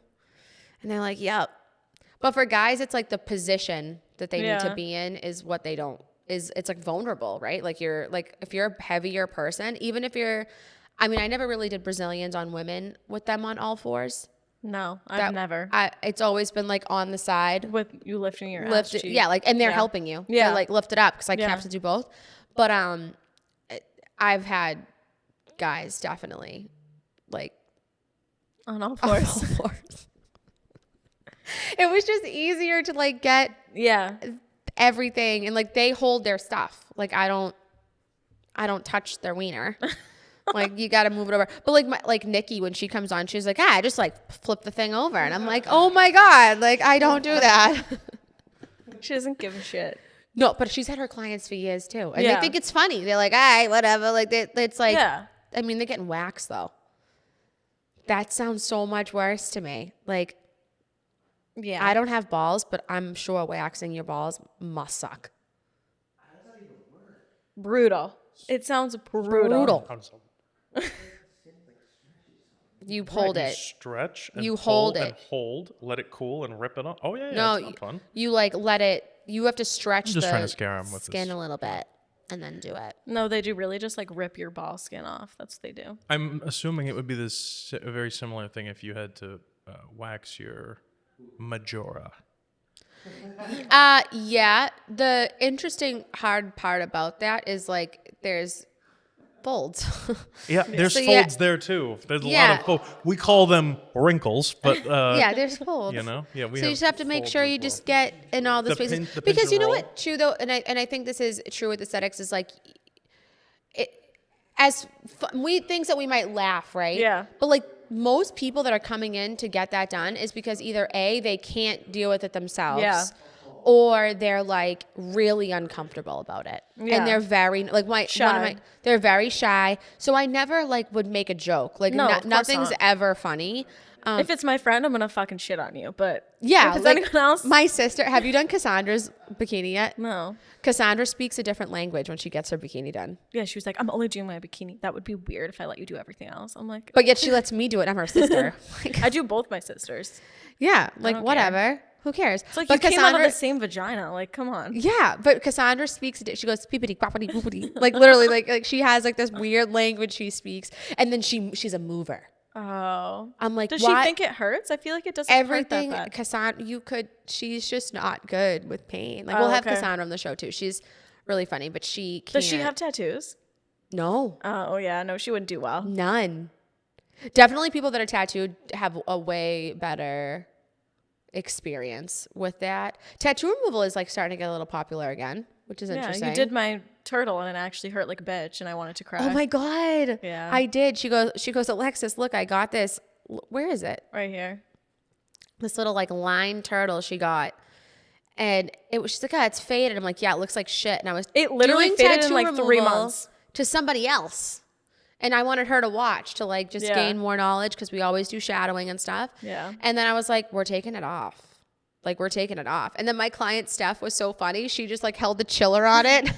And they're like, yep. But for guys, it's like the position that they need to be in is what they don't, it's like vulnerable, right? Like you're like, if you're a heavier person, even if you're, I mean, I never really did Brazilians on women with them on all fours. No, I've never. It's always been like on the side. With you lifting your ass cheek. Yeah, like, and they're helping you. Yeah. They're like, lift it up because I have to do both. But I've had guys definitely like. On all fours. On all fours. It was just easier to like get everything, and like they hold their stuff. Like I don't touch their wiener. Like you got to move it over. But like Nikki, when she comes on, she's like, I just like flip the thing over, and I'm like, oh my god, like I don't do that. She doesn't give a shit. No, but she's had her clients for years too, and they think it's funny. They're like, all right, whatever. Like it's like, I mean, they're getting waxed though. That sounds so much worse to me. Like. Yeah, I don't have balls, but I'm sure waxing your balls must suck. How does that even work? Brutal. It sounds brutal. You hold it. Stretch. And you hold it. And hold. Let it cool and rip it off. Oh yeah. No, it's not fun. You like let it. You have to stretch I'm just trying to the scare him with skin this. a little bit and then do it. No, they do really just like rip your ball skin off. That's what they do. I'm assuming it would be a very similar thing if you had to wax your majora. Yeah. The interesting hard part about that is like there's folds. Yeah, there's folds there too. There's a lot of folds. We call them wrinkles, but yeah, there's folds. You know, yeah. So you just have to make sure you just get in all the spaces because you know what, too though, and I think this is true with aesthetics is like it things that we might laugh, right? Yeah. But like most people that are coming in to get that done is because either A, they can't deal with it themselves, or they're like really uncomfortable about it. Yeah. And they're very like they're very shy. So I never like would make a joke. Like nothing's ever funny. If it's my friend, I'm gonna fucking shit on you. But yeah, if it's like anyone else, my sister. Have you done Cassandra's bikini yet? No. Cassandra speaks a different language when she gets her bikini done. Yeah, she was like, I'm only doing my bikini. That would be weird if I let you do everything else. I'm like, but yet she lets me do it. I'm her sister. Like, I do both my sisters. Yeah, like whatever. Care. Who cares? It's like you came out of the same vagina. Like, come on. Yeah, but Cassandra speaks. She goes peepity poppity poopity. Like literally, like she has like this weird language she speaks, and then she's a mover. Oh, I'm like, does she think it hurts? I feel like it doesn't hurt that bad. Cassandra, she's just not good with pain. Like we'll have Cassandra on the show too. She's really funny, but she can't. Does she have tattoos? No. Oh yeah, no, she wouldn't do well. None. Definitely people that are tattooed have a way better experience with that. Tattoo removal is like starting to get a little popular again, which is interesting. Yeah, you did my turtle and it actually hurt like a bitch and I wanted to cry. Oh my God. Yeah. I did. She goes, Alexis, look, I got this. Where is it? Right here. This little like line turtle she got. And she's like, it's faded. I'm like, yeah, it looks like shit. And it literally faded in like 3 months to somebody else. And I wanted her to watch to like just gain more knowledge because we always do shadowing and stuff. Yeah. And then I was like, we're taking it off. Like, we're taking it off. And then my client, Steph, was so funny. She just, like, held the chiller on it.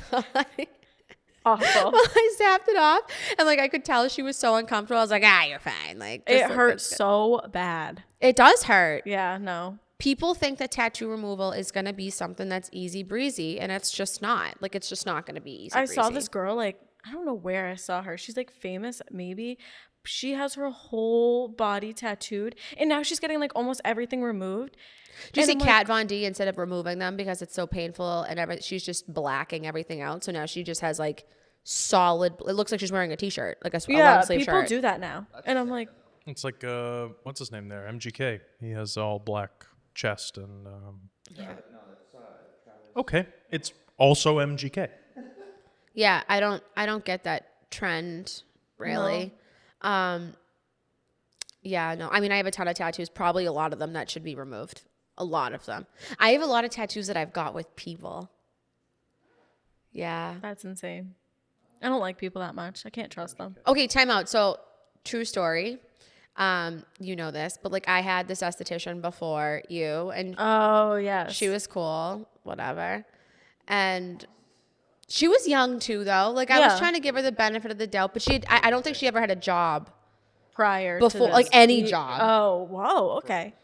Awful. Well, I zapped it off. And, like, I could tell she was so uncomfortable. I was like, you're fine. Like, it hurts so bad. It does hurt. Yeah, no. People think that tattoo removal is going to be something that's easy breezy. And it's just not. Like, it's just not going to be easy breezy. I saw this girl, like, I don't know where I saw her. She's, like, famous, maybe. She has her whole body tattooed. And now she's getting, like, almost everything removed. Do you see Kat Von D, instead of removing them because it's so painful and everything, she's just blacking everything out. So now she just has like solid. It looks like she's wearing a t-shirt, like a long sleeve shirt. Yeah, people do that now, and I'm like, it's like what's his name there? MGK. He has all black chest and. Okay, it's also MGK. Yeah, I don't get that trend really. No. Yeah, no. I mean, I have a ton of tattoos. Probably a lot of them that should be removed. A lot of them. I have a lot of tattoos that I've got with people. Yeah. That's insane. I don't like people that much. I can't trust them. Okay, time out. So, true story. You know this, but like I had this esthetician before you, and Oh, yes. she was cool, whatever. And she was young too, though. Like I was Yeah. trying to give her the benefit of the doubt, but I don't think she ever had a job prior before, to like this. any job. Oh, whoa. Okay.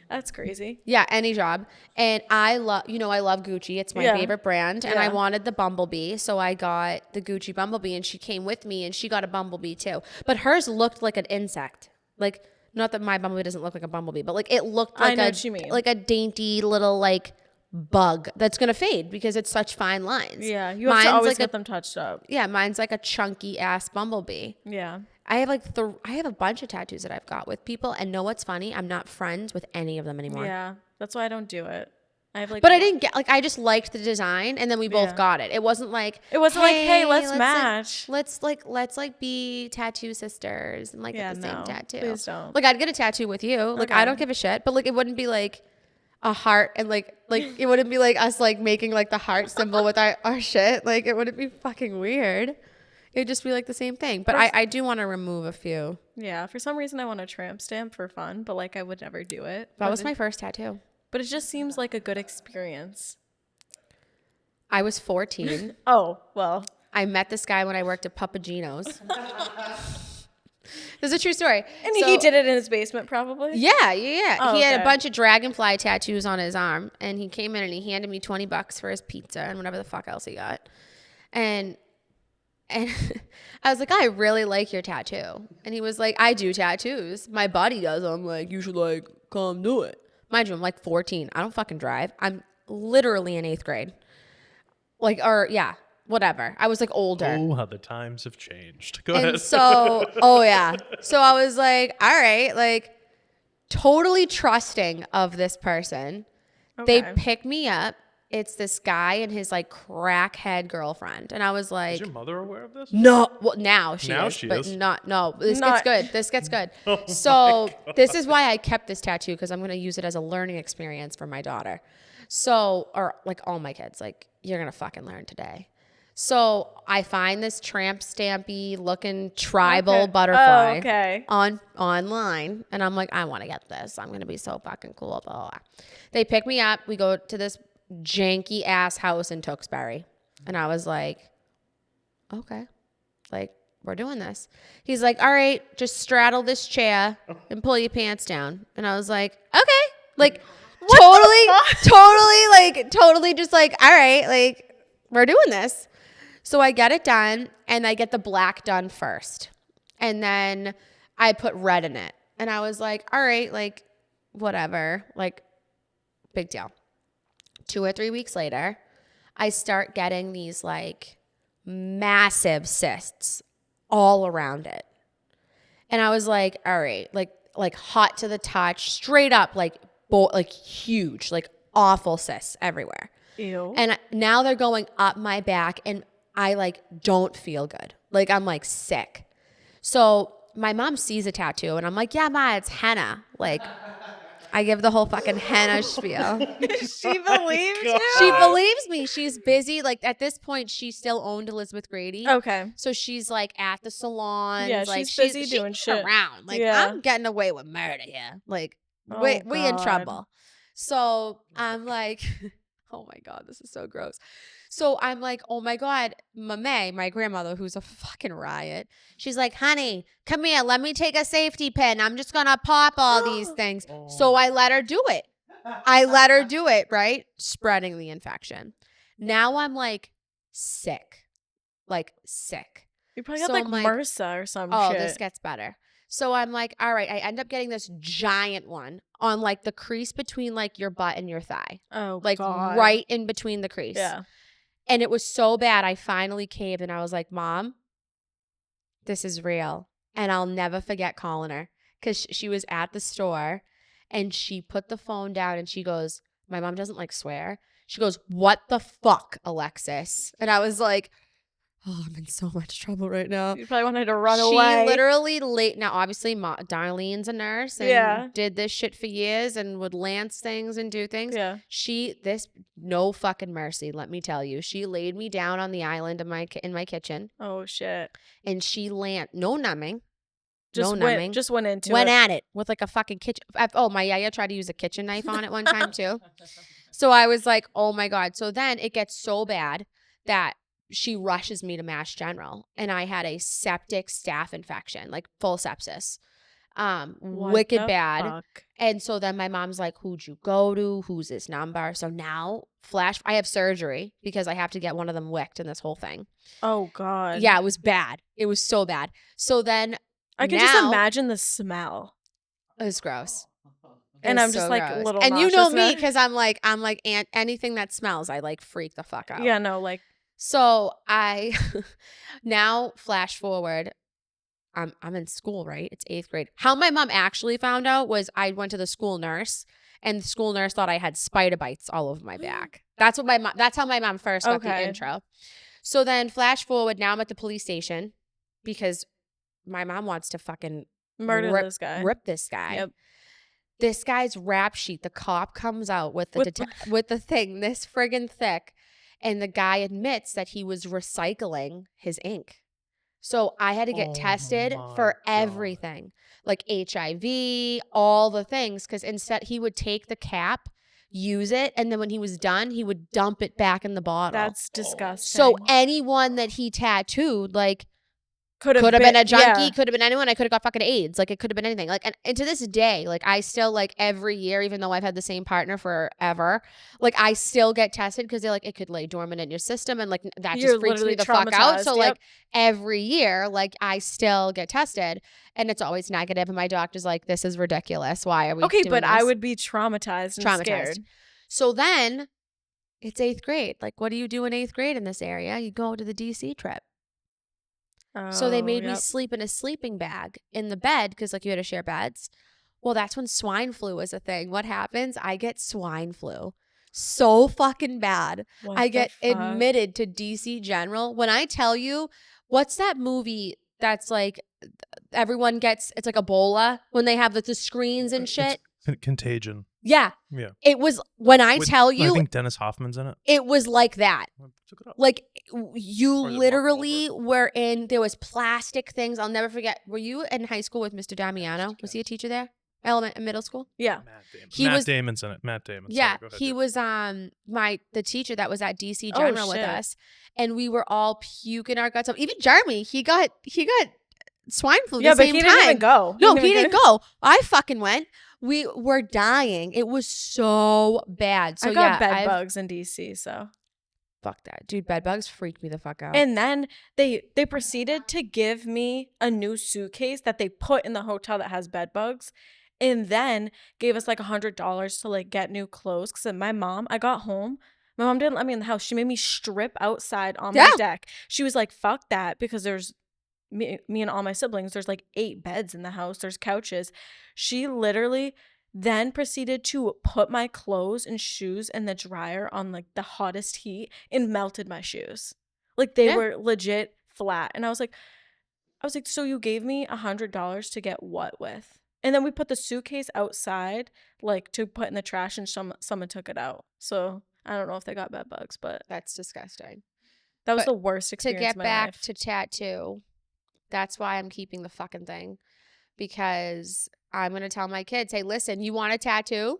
That's crazy. Yeah, any job. And I love Gucci. It's my Yeah. favorite brand. And I Yeah. wanted the Bumblebee. So I got the Gucci Bumblebee, and she came with me, and she got a Bumblebee too. But hers looked like an insect. Like, not that my Bumblebee doesn't look like a Bumblebee, but like it looked like I know what you mean. like a dainty little like bug that's going to fade because it's such fine lines. Yeah. You have to Mine's always like get them touched up. Yeah, mine's like a chunky ass Bumblebee. Yeah. I have like I have a bunch of tattoos that I've got with people, and know what's funny? I'm not friends with any of them anymore. Yeah. That's why I don't do it. I have like. But I didn't get I just liked the design, and then we both Yeah. got it. It wasn't like hey, let's match. Let's be tattoo sisters and like Yeah, get the same no, tattoo. please don't. Like I'd get a tattoo with you. Like I Okay. don't give a shit. But like it wouldn't be like a heart and like it wouldn't be like us like making like the heart symbol with our shit. Like it wouldn't be fucking weird. It'd just be like the same thing. But I do want to remove a few. Yeah. For some reason, I want a tramp stamp for fun, but like I would never do it. That was my first tattoo. But it just seems like a good experience. I was 14. Oh, well. I met this guy when I worked at Papagino's. This is a true story. And So- he did it in his basement, probably? Yeah. Oh, He had a okay. bunch of dragonfly tattoos on his arm, and he came in and he handed me $20 for his pizza and whatever the fuck else he got. And I was like, I really like your tattoo. And he was like, I do tattoos. My buddy does. I'm like, you should like come do it. Mind you, I'm like 14. I don't fucking drive. I'm literally in 8th grade. Like, or yeah, whatever. I was like older. Oh, how the times have changed. Go And ahead. so, oh yeah. So I was like, all right, like totally trusting of this person. Okay. They pick me up. It's this guy and his like crackhead girlfriend. And I was like, Is your mother aware of this? no. Well, now she Now is, she but is. not, no, this Not- gets good. This gets good. Oh So this is why I kept this tattoo, because I'm going to use it as a learning experience for my daughter. So, or like all my kids, like you're going to fucking learn today. So I find this tramp stampy looking tribal Okay. butterfly Oh, okay. online. And I'm like, I want to get this. I'm going to be so fucking cool. Blah, blah, blah. They pick me up. We go to this janky ass house in Tewksbury. And I was like, okay, like we're doing this. He's like, all right, just straddle this chair and pull your pants down. And I was like, okay, like totally just like, all right, like we're doing this. So I get it done, and I get the black done first. And then I put red in it. And I was like, all right, like whatever, like big deal. 2 or 3 weeks later, I start getting these like massive cysts all around it. And I was like, all right, like hot to the touch, straight up, like huge, like awful cysts everywhere. Ew. And now they're going up my back, and I like don't feel good. Like I'm like sick. So my mom sees a tattoo, and I'm like, yeah, Ma, it's henna. Like I give the whole fucking henna spiel. She believes you? She believes me. She's busy. Like at this point, she still owned Elizabeth Grady. Okay. So she's like at the salon. Yeah, like, she's busy doing she's shit. around. Like Yeah. I'm getting away with murder here. Like Oh, we in God. trouble. So I'm like, oh my God, this is so gross. So I'm like, oh my God, my grandmother, who's a fucking riot. She's like, honey, come here. Let me take a safety pin. I'm just going to pop all these things. So I let her do it. Right? Spreading the infection. Now I'm like sick. You probably got So like I'm like, MRSA or some Oh, shit. this gets better. So I'm like, all right, I end up getting this giant one on like the crease between like your butt and your thigh. Oh, Like God. right in between the crease. Yeah. And it was so bad, I finally caved, and I was like, Mom, this is real. And I'll never forget calling her, because she was at the store, and she put the phone down, and she goes, my mom doesn't like swear. She goes, what the fuck, Alexis? And I was like, Oh, I'm in so much trouble right now. You probably wanted to run She away. literally now obviously Darlene's a nurse and did this shit for years and would lance things and do things. Yeah. No fucking mercy, let me tell you. She laid me down on the island in my kitchen. Oh shit. And she no numbing. Just went into went it. at it with like a fucking kitchen. Oh, my yaya tried to use a kitchen knife on it one time too. So I was like, oh my God. So then it gets so bad that she rushes me to Mass General, and I had a septic staph infection, like full sepsis. Wicked bad. Fuck? And so then my mom's like, who'd you go to? Who's this number? So now I have surgery because I have to get one of them wicked in this whole thing. Oh God. Yeah, it was bad. It was so bad. So then I can just imagine the smell. It was gross. And I'm just like gross. Little and you know me now. because I'm like anything that smells, I like freak the fuck out. Yeah, no, like. So I now flash forward. I'm in school, right? It's 8th grade. How my mom actually found out was I went to the school nurse, and the school nurse thought I had spider bites all over my back. That's how my mom first got the intro. So then flash forward, now I'm at the police station because my mom wants to fucking rip this guy. Yep. This guy's rap sheet, the cop comes out with the thing this friggin' thick, and the guy admits that he was recycling his ink. So I had to get tested for everything, like HIV, all the things, because instead he would take the cap, use it, and then when he was done, he would dump it back in the bottle. That's disgusting. So anyone that he tattooed, like, could have been a junkie, could have been anyone. I could have got fucking AIDS. Like, it could have been anything. Like, and to this day, like, I still, like, every year, even though I've had the same partner forever, like, I still get tested because they're like, it could lay dormant in your system, and like that just freaks me the fuck out. So like every year, like, I still get tested, and it's always negative. And my doctor's like, this is ridiculous. Why are we doing this? I would be traumatized and scared. So then it's 8th grade. Like, what do you do in 8th grade in this area? You go to the DC trip. So they made me sleep in a sleeping bag in the bed because, like, you had to share beds. Well, that's when swine flu was a thing. What happens? I get swine flu so fucking bad. I get admitted to DC General. When I tell you, what's that movie that's like everyone gets, it's like Ebola when they have the screens and shit? Contagion. Yeah. Yeah. It was, when I tell you. I think Dennis Hoffman's in it. It was like that. Like, you Or is it literally were in, there was plastic things. I'll never forget. Were you in high school with Mr. Damiano? Was he a teacher there? Middle school? Yeah. Matt Damon's in it. Matt Damon. Yeah. He was the teacher that was at DC General with us. And we were all puking our guts up. Even Jeremy, he got swine flu the same time. Yeah, but he didn't even go. No, he didn't go. I fucking went. We were dying. It was so bad. So I got bed bugs in DC, so. Fuck that. Dude, bed bugs freaked me the fuck out. And then they proceeded to give me a new suitcase that they put in the hotel that has bed bugs, and then gave us like $100 to like get new clothes. Because I got home. My mom didn't let me in the house. She made me strip outside on my deck. She was like, fuck that, because there's me and all my siblings. There's like 8 beds in the house. There's couches. She literally then proceeded to put my clothes and shoes in the dryer on like the hottest heat and melted my shoes. Like they were legit flat. And I was like, so you gave me $100 to get what with? And then we put the suitcase outside, like to put in the trash, and someone took it out. So I don't know if they got bed bugs, but that's disgusting. That was the worst experience of my life. To get back to tattoo, that's why I'm keeping the fucking thing. Because I'm going to tell my kids, hey, listen, you want a tattoo?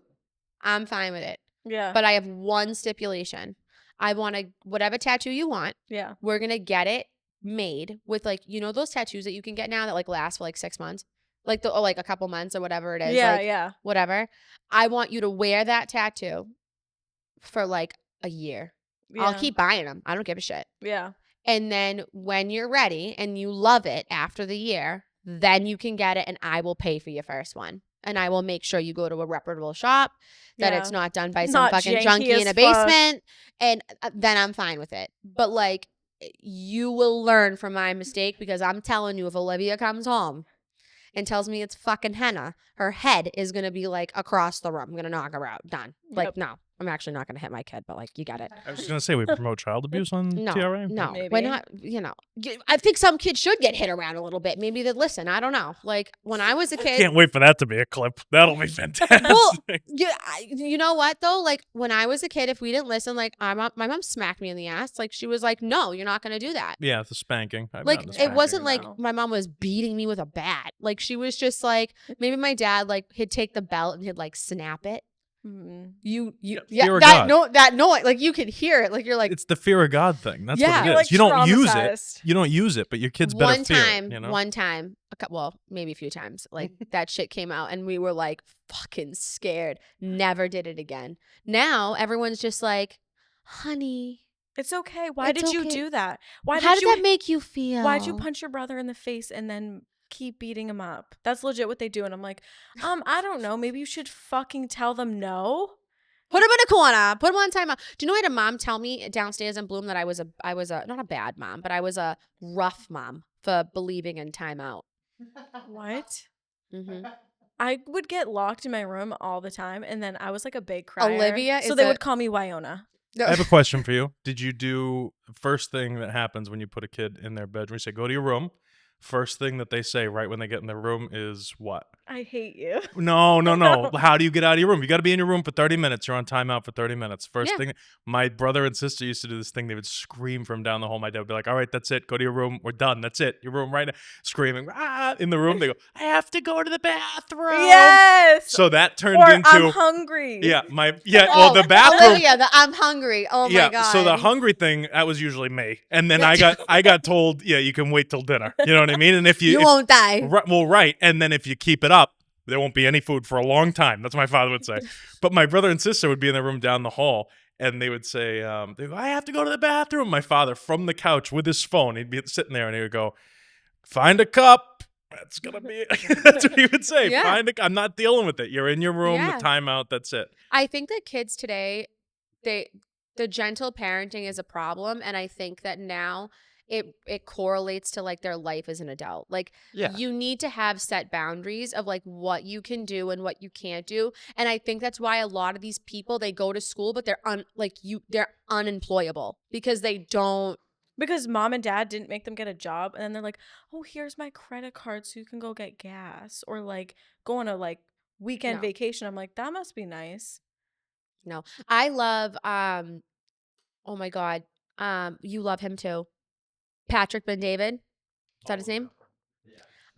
I'm fine with it. Yeah. But I have one stipulation. I want whatever tattoo you want. Yeah. We're going to get it made with, like, you know, those tattoos that you can get now that like last for like 6 months, like like a couple months or whatever it is. Yeah. Like, yeah. Whatever. I want you to wear that tattoo for like a year. Yeah. I'll keep buying them. I don't give a shit. Yeah. And then when you're ready and you love it after the year, then you can get it, and I will pay for your first one. And I will make sure you go to a reputable shop, that it's not done by some fucking junkie in a basement. And then I'm fine with it. But like, you will learn from my mistake, because I'm telling you, if Olivia comes home and tells me it's fucking henna, her head is going to be like across the room. I'm going to knock her out. Done. Like, no. I'm actually not going to hit my kid, but like, you get it. I was just gonna say we promote child abuse on TRA. No, Maybe. we're not. I think some kids should get hit around a little bit. Maybe they listen. I don't know. Like when I was a kid, Can't wait for that to be a clip. That'll be fantastic. well, you know what though? Like when I was a kid, if we didn't listen, like my mom smacked me in the ass. Like she was like, "No, you're not gonna do that." Yeah, the spanking. Like it wasn't like my mom was beating me with a bat. Like she was just like, maybe my dad like he'd take the belt and he'd like snap it. Fear of that God. that noise, like you could hear it. Like you're like, it's the fear of God thing. That's Yeah. what it You're, is. like, You don't use it. traumatized. You don't use it, but your kids better fear it, you know? one time, well, maybe a few times, like that shit came out and we were like fucking scared. Never did it again. Now everyone's just like, honey, It's okay. Why It's did you okay. do that? how did that make you feel? Why'd you punch your brother in the face and then keep beating him up? That's legit what they do. And I'm like, I don't know. Maybe you should fucking tell them no. Put him in a corner. Put him on timeout. Do you know I had a mom tell me downstairs in Bloom that I was a not a bad mom, but I was a rough mom for believing in timeout. What? Mm-hmm. I would get locked in my room all the time, and then I was like a big crier. Olivia so is they a- would call me Wyona. I have a question for you. Did you do the first thing that happens when you put a kid in their bedroom? You say, go to your room. First thing that they say right when they get in their room is what? I hate you. No. How do you get out of your room? You got to be in your room for 30 minutes. You're on timeout for 30 minutes. First thing, my brother and sister used to do this thing. They would scream from down the hall. My dad would be like, all right, that's it. Go to your room. We're done. That's it. Your room right now. Screaming in the room. They go, I have to go to the bathroom. Yes. So that turned Or into. I'm hungry. Yeah. Well, the bathroom. Olivia, I'm hungry. Oh my god. So the hungry thing, that was usually me. And then I got told, yeah, you can wait till dinner. You know what I mean? And if you won't die. Right. And then if you keep it up, there won't be any food for a long time. That's what my father would say. But my brother and sister would be in their room down the hall, and they would say, they go, I have to go to the bathroom. My father, from the couch with his phone, he'd be sitting there, and he would go, find a cup. That's going to be that's what he would say. Yeah. I'm not dealing with it. You're in your room, Yeah. the timeout, that's it. I think that kids today, the gentle parenting is a problem, and I think that now it correlates to like their life as an adult. Like you need to have set boundaries of like what you can do and what you can't do. And I think that's why a lot of these people, they go to school, but they're unemployable because they don't. Because mom and dad didn't make them get a job, and then they're like, oh, here's my credit card so you can go get gas or like go on a like weekend vacation. I'm like, that must be nice. No, I love oh my god, you love him too, Patrick Ben David. Is that his name?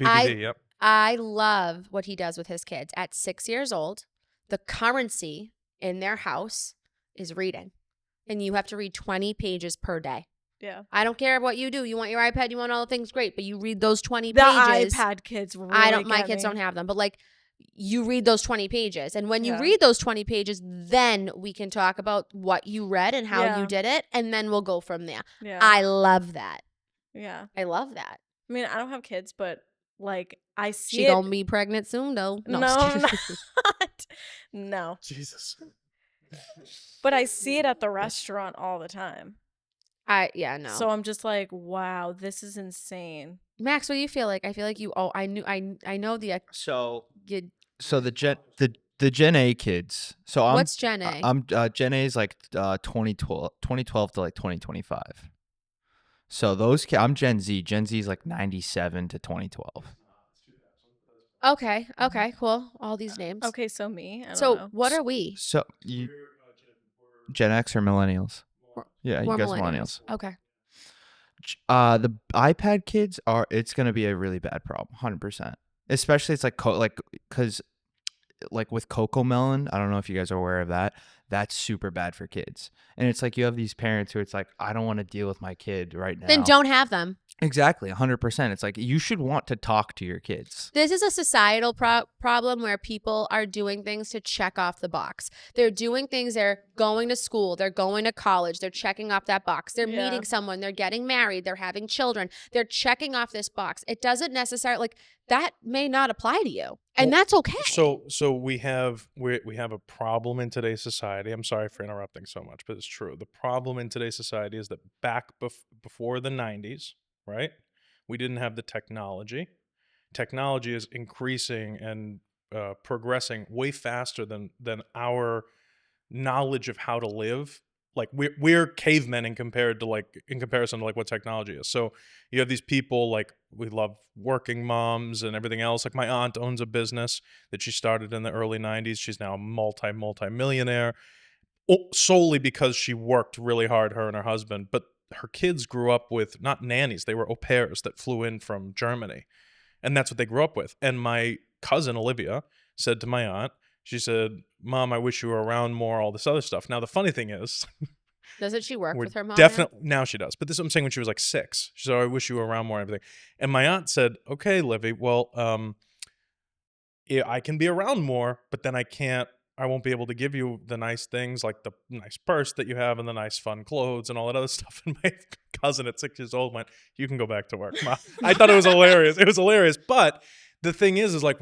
BBD, yep. I love what he does with his kids. At 6 years old, the currency in their house is reading, and you have to read 20 pages per day. Yeah. I don't care what you do. You want your iPad, you want all the things, great, but you read those 20 The pages. iPad kids really My get kids me. don't have them, but like you read those 20 pages. And when you Yeah. read those 20 pages, then we can talk about what you read and how Yeah. you did it, and then we'll go from there. Yeah. I love that. Yeah. I love that. I mean, I don't have kids, but like I see She it. gonna be pregnant soon though. No, I'm I'm just kidding. not. No. Jesus. But I see it at the restaurant all the time. No. So I'm just like, wow, this is insane. Max, what do you feel like? I feel like I know the So you, the Gen A kids. So what's Gen A? I'm Gen A is like 2012 to like 2025. So those I'm Gen Z. Gen Z is like 97 to 2012. Okay, cool. All these names. Okay, so me. I don't So know. what are we? So you Gen X or millennials? Yeah, you We're guys millennials. Okay. The iPad kids it's going to be a really bad problem, 100%. Especially it's like cuz like with Coco Melon, I don't know if you guys are aware of that. That's super bad for kids. And it's like you have these parents who it's like, I don't want to deal with my kid right now. Then don't have them. Exactly, 100%. It's like you should want to talk to your kids. This is a societal problem where people are doing things to check off the box. They're doing things, they're going to school, they're going to college, they're checking off that box. They're meeting someone, they're getting married, they're having children. They're checking off this box. It doesn't necessarily, like, that may not apply to you. And that's okay. So we have a problem in today's society. I'm sorry for interrupting so much, but it's true. The problem in today's society is that back before the 90s, right? We didn't have the technology. Technology is increasing and progressing way faster than our knowledge of how to live. Like we're cavemen in comparison to like what technology is. So you have these people, like, we love working moms and everything else. Like my aunt owns a business that she started in the early 90s. She's now a multi-millionaire solely because she worked really hard, her and her husband. But her kids grew up with not nannies, they were au pairs that flew in from Germany. And that's what they grew up with. And my cousin Olivia said to my aunt, she said, "Mom, I wish you were around more, all this other stuff." Now, the funny thing is, doesn't she work with her mom? Definitely now she does. But this is what I'm saying, when she was like 6. She said, "Oh, I wish you were around more," and everything. And my aunt said, "Okay, Livy, well, yeah, I can be around more, but then I won't be able to give you the nice things, like the nice purse that you have and the nice fun clothes and all that other stuff." And my cousin at 6 years old went, "You can go back to work, Mom." I thought it was hilarious. It was hilarious. But the thing is like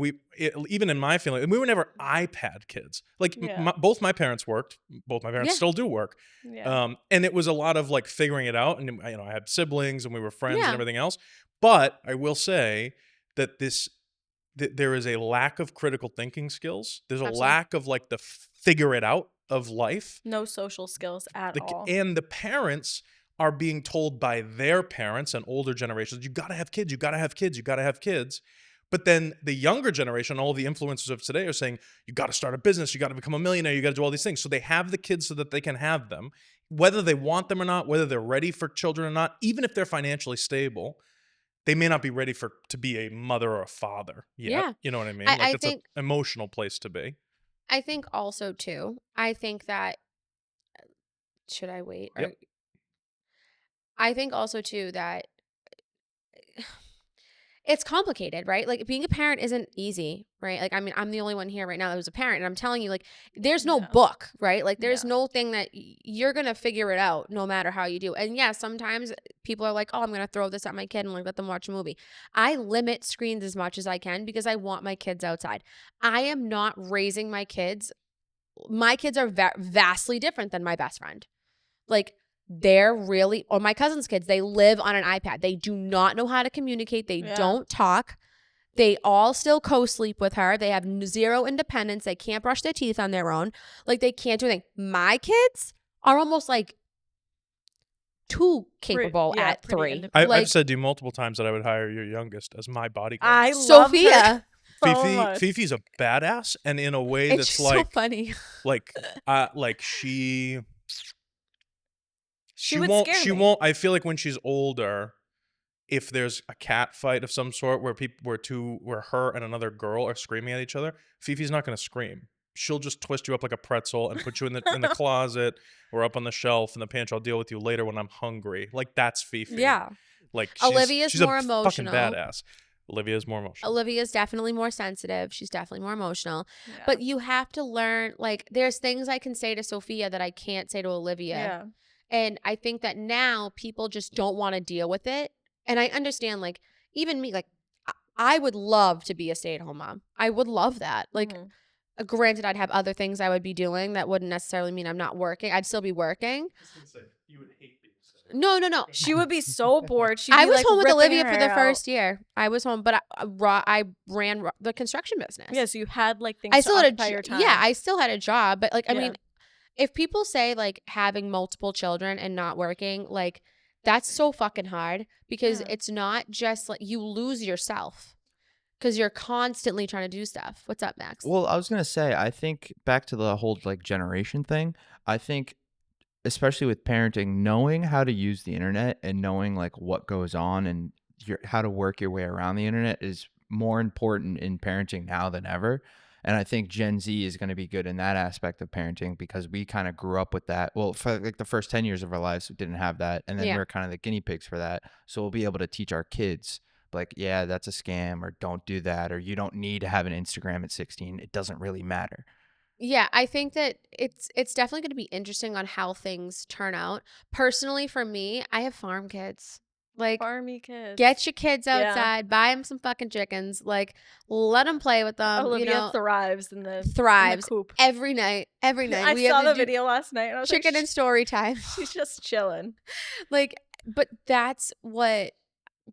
even in my family, and we were never iPad kids. Like both my parents worked. Both my parents still do work. Yeah. And it was a lot of like figuring it out. And I had siblings and we were friends and everything else. But I will say that there is a lack of critical thinking skills. There's a lack of like the figure it out of life. No social skills at all. And the parents are being told by their parents and older generations, "You got to have kids, you got to have kids, you got to have kids." But then the younger generation, all the influencers of today, are saying, "You got to start a business, you got to become a millionaire, you got to do all these things." So they have the kids so that they can have them, whether they want them or not, whether they're ready for children or not. Even if they're financially stable, they may not be ready to be a mother or a father yet. Yeah. You know what I mean? I it's an emotional place to be. I think also, too, I think that, should I wait? Yep. I think also, too, that it's complicated, right? Like, being a parent isn't easy, right? Like, I mean, I'm the only one here right now that was a parent, and I'm telling you, like, there's no book, right? Like, there's no thing that you're going to figure it out no matter how you do. And yeah, sometimes people are like, "Oh, I'm going to throw this at my kid and like let them watch a movie." I limit screens as much as I can because I want my kids outside. I am not raising my kids. My kids are vastly different than my best friend. Like, they're really, or my cousin's kids, they live on an iPad. They do not know how to communicate. They don't talk. They all still co-sleep with her. They have zero independence. They can't brush their teeth on their own. Like, they can't do anything. My kids are almost like too capable at 3. I've said to you multiple times that I would hire your youngest as my bodyguard. I Sophia. Fifi's a badass, and in a way it's that's like so funny. Like she would won't. scare She me. won't. I feel like when she's older, if there's a cat fight of some sort where her and another girl are screaming at each other, Fifi's not going to scream. She'll just twist you up like a pretzel and put you in the closet or up on the shelf in the pantry. "I'll deal with you later when I'm hungry." Like, that's Fifi. Yeah. Like, Olivia's more a emotional. Fucking badass. Olivia's more emotional. Olivia's definitely more sensitive. She's definitely more emotional. Yeah. But you have to learn, like, there's things I can say to Sophia that I can't say to Olivia. Yeah. And I think that now people just don't want to deal with it. And I understand, like, even me, like, I would love to be a stay-at-home mom. I would love that. Like, granted, I'd have other things I would be doing that wouldn't necessarily mean I'm not working. I'd still be working. I was going to say, you would hate being sick. No. She would be so bored. I was home with Olivia for the first year. I was home, but I ran the construction business. Yeah, so you had like things I still to had occupy your time. Yeah, I still had a job, but like, I Yeah. mean, if people say like having multiple children and not working, like, that's so fucking hard because it's not just like you lose yourself because you're constantly trying to do stuff. What's up, Max? Well, I was going to say, I think back to the whole like generation thing, I think especially with parenting, knowing how to use the internet and knowing like what goes on and how to work your way around the internet is more important in parenting now than ever. And I think Gen Z is going to be good in that aspect of parenting because we kind of grew up with that. Well, for like the first 10 years of our lives, we didn't have that. And then we're kind of the guinea pigs for that. So we'll be able to teach our kids like, yeah, that's a scam, or don't do that, or you don't need to have an Instagram at 16. It doesn't really matter. Yeah, I think that it's definitely going to be interesting on how things turn out. Personally, for me, I have farm kids. Like, farmy kids. Get your kids outside, buy them some fucking chickens, like, let them play with them. Olivia thrives in the coop. every night. I saw the video last night. And I was chicken and story time. She's just chilling. Like, but that's what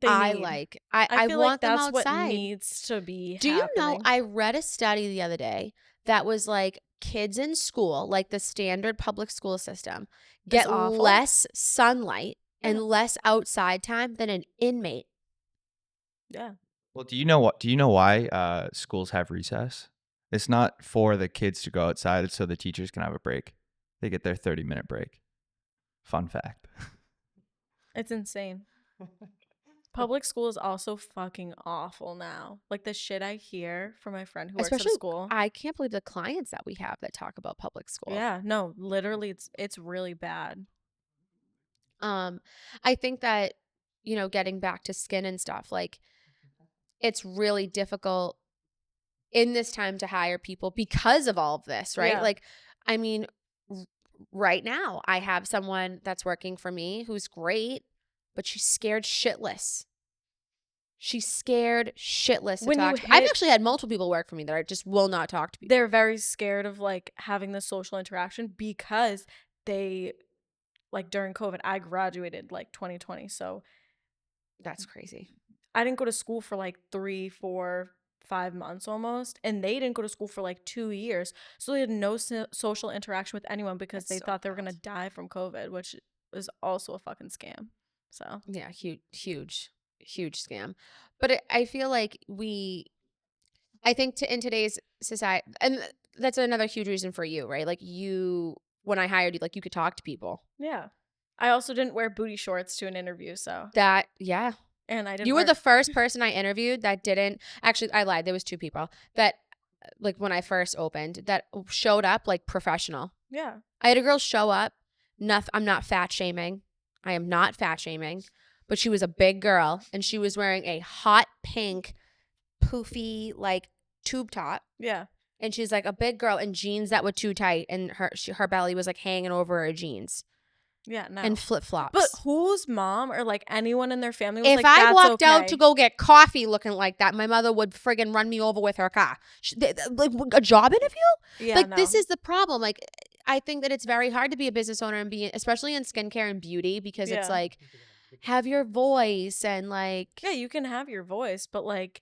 I like. I feel want like them that's outside. what needs to be. Do you know? I read a study the other day that was like kids in school, like the standard public school system, It's get awful. less sunlight and less outside time than an inmate. Yeah. Well, do you know why schools have recess? It's not for the kids to go outside, it's so the teachers can have a break. They get their 30-minute break. Fun fact. It's insane. Public school is also fucking awful now. Like the shit I hear from my friend who works at Especially, a school. I can't believe the clients that we have that talk about public school. Yeah, no, literally it's really bad. I think that, you know, getting back to skin and stuff, like it's really difficult in this time to hire people because of all of this, right? Yeah. Like, I mean, right now I have someone that's working for me who's great, but she's scared shitless. She's scared shitless to When you talk to me. I've hit- actually had multiple people work for me that I just will not talk to people. They're very scared of like having the social interaction because they like during COVID, I graduated like 2020. So That's crazy. I didn't go to school for like 3, 4, 5 months almost. And they didn't go to school for like 2 years. So they had no social interaction with anyone because That's they so thought they were going to wild. die from COVID, which is also a fucking scam. So Yeah, huge scam. But I feel like I think in today's society, and that's another huge reason for you, right? Like when I hired you, like you could talk to people. yeah. I also didn't wear booty shorts to an interview. So, Yeah. and I didn't You were wear- the first person I interviewed that didn't, actually, I lied. There was 2 people that, like when I first opened, that showed up like professional. yeah. I had a girl show up. I'm not fat shaming. I am not fat shaming. But she was a big girl and she was wearing a hot pink, poofy, like tube top. Yeah. And she's like a big girl in jeans that were too tight. And her belly was like hanging over her jeans. Yeah. No. And flip-flops. But whose mom or like anyone in their family was if like, I that's walked out okay. to go get coffee looking like that, my mother would friggin' run me over with her car. Like a job interview? Yeah, like no. this is the problem. Like I think that it's very hard to be a business owner and be, especially in skincare and beauty, because it's Yeah. like have your voice and like Yeah, you can have your voice, but like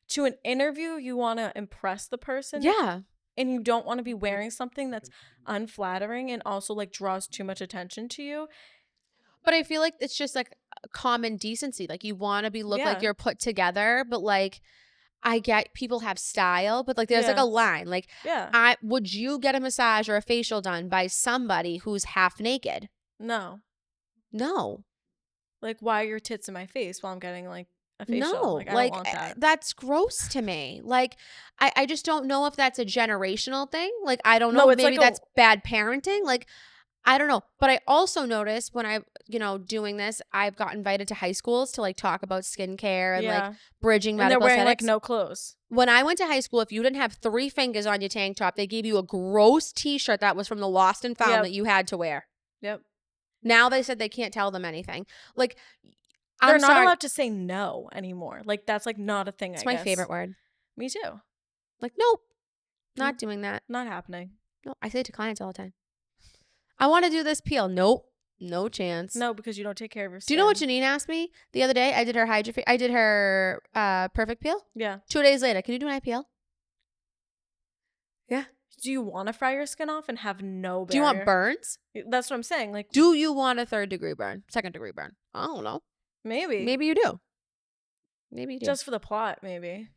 to an interview, you want to impress the person. yeah. And you don't want to be wearing something that's unflattering and also like draws too much attention to you. But I feel like it's just like common decency. Like you want to look like Yeah. you're put together, but like I get people have style, but like there's like Yeah. a line. Like Yeah. would you get a massage or a facial done by somebody who's half naked? No. No. Like, why are your tits in my face while I'm getting like a facial? No, Like, I don't want that. that's gross to me. Like, I just don't know if that's a generational thing. Like, I don't No, know. it's Maybe like that's bad parenting. Like, I don't know. But I also noticed when doing this, I've got invited to high schools to like talk about skincare and like bridging and they're medical wearing aesthetics. like no clothes. When I went to high school, if you didn't have 3 fingers on your tank top, they gave you a gross T-shirt that was from the Lost and Found Yep. that you had to wear. Yep. Now they said they can't tell them anything. Like, They're I'm not sorry. allowed to say no anymore. Like, that's like not a thing. It's I my guess. favorite word. Me too. Like, nope, not doing that. Not happening. No, I say it to clients all the time. I want to do this peel. Nope, no chance. No, because you don't take care of your Do skin. you know what Janine asked me the other day? I did her perfect peel. Yeah. 2 days later, can you do my peel? Yeah. Do you want to fry your skin off and have no barrier? Do you want burns? That's what I'm saying. Like, Do you want a 3rd degree burn? 2nd degree burn? I don't know. maybe. Maybe you do. Maybe you do. Just for the plot, maybe.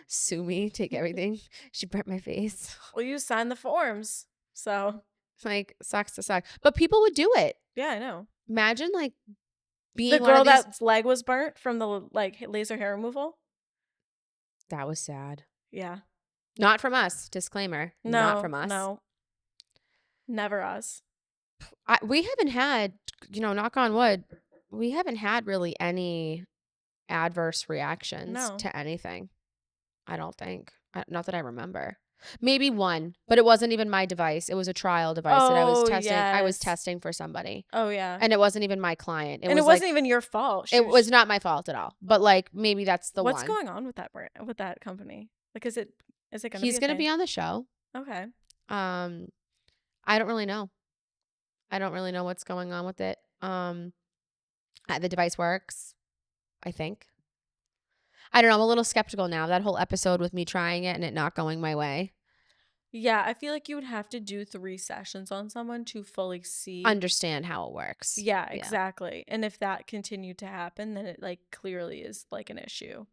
Sue me, take everything. She burnt my face. Well, you signed the forms. So, It's like sucks to suck. But people would do it. yeah, I know. Imagine like being The one girl of these. that's leg was burnt from the like laser hair removal. That was sad. Yeah. Not from us. Disclaimer. No. Not from us. No. Never us. We haven't had, knock on wood, we haven't had really any adverse reactions No. to anything. I don't think. Not that I remember. Maybe one, but it wasn't even my device. It was a trial device that I was Oh, testing. I was yes. testing for somebody. Oh yeah. And it wasn't even my client. And it wasn't even your fault. She It was not my fault at all. But like maybe that's the What's one. going on with that brand, with that company? Like, is it gonna? He's gonna be on the show. Okay. I don't really know. I don't really know what's going on with it. The device works, I think. I don't know. I'm a little skeptical now. That whole episode with me trying it and it not going my way. Yeah, I feel like you would have to do 3 sessions on someone to fully see. Understand how it works. Yeah, exactly. And if that continued to happen, then it like clearly is like an issue.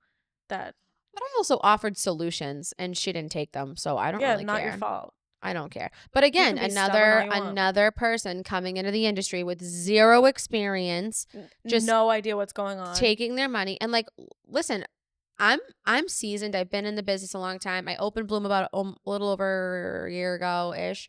But I also offered solutions and she didn't take them, so I don't really not care. your fault. I don't care. But again, another person coming into the industry with zero experience, just no idea what's going on, taking their money. And like, listen, I'm seasoned. I've been in the business a long time. I opened Bloom about a little over a year ago ish.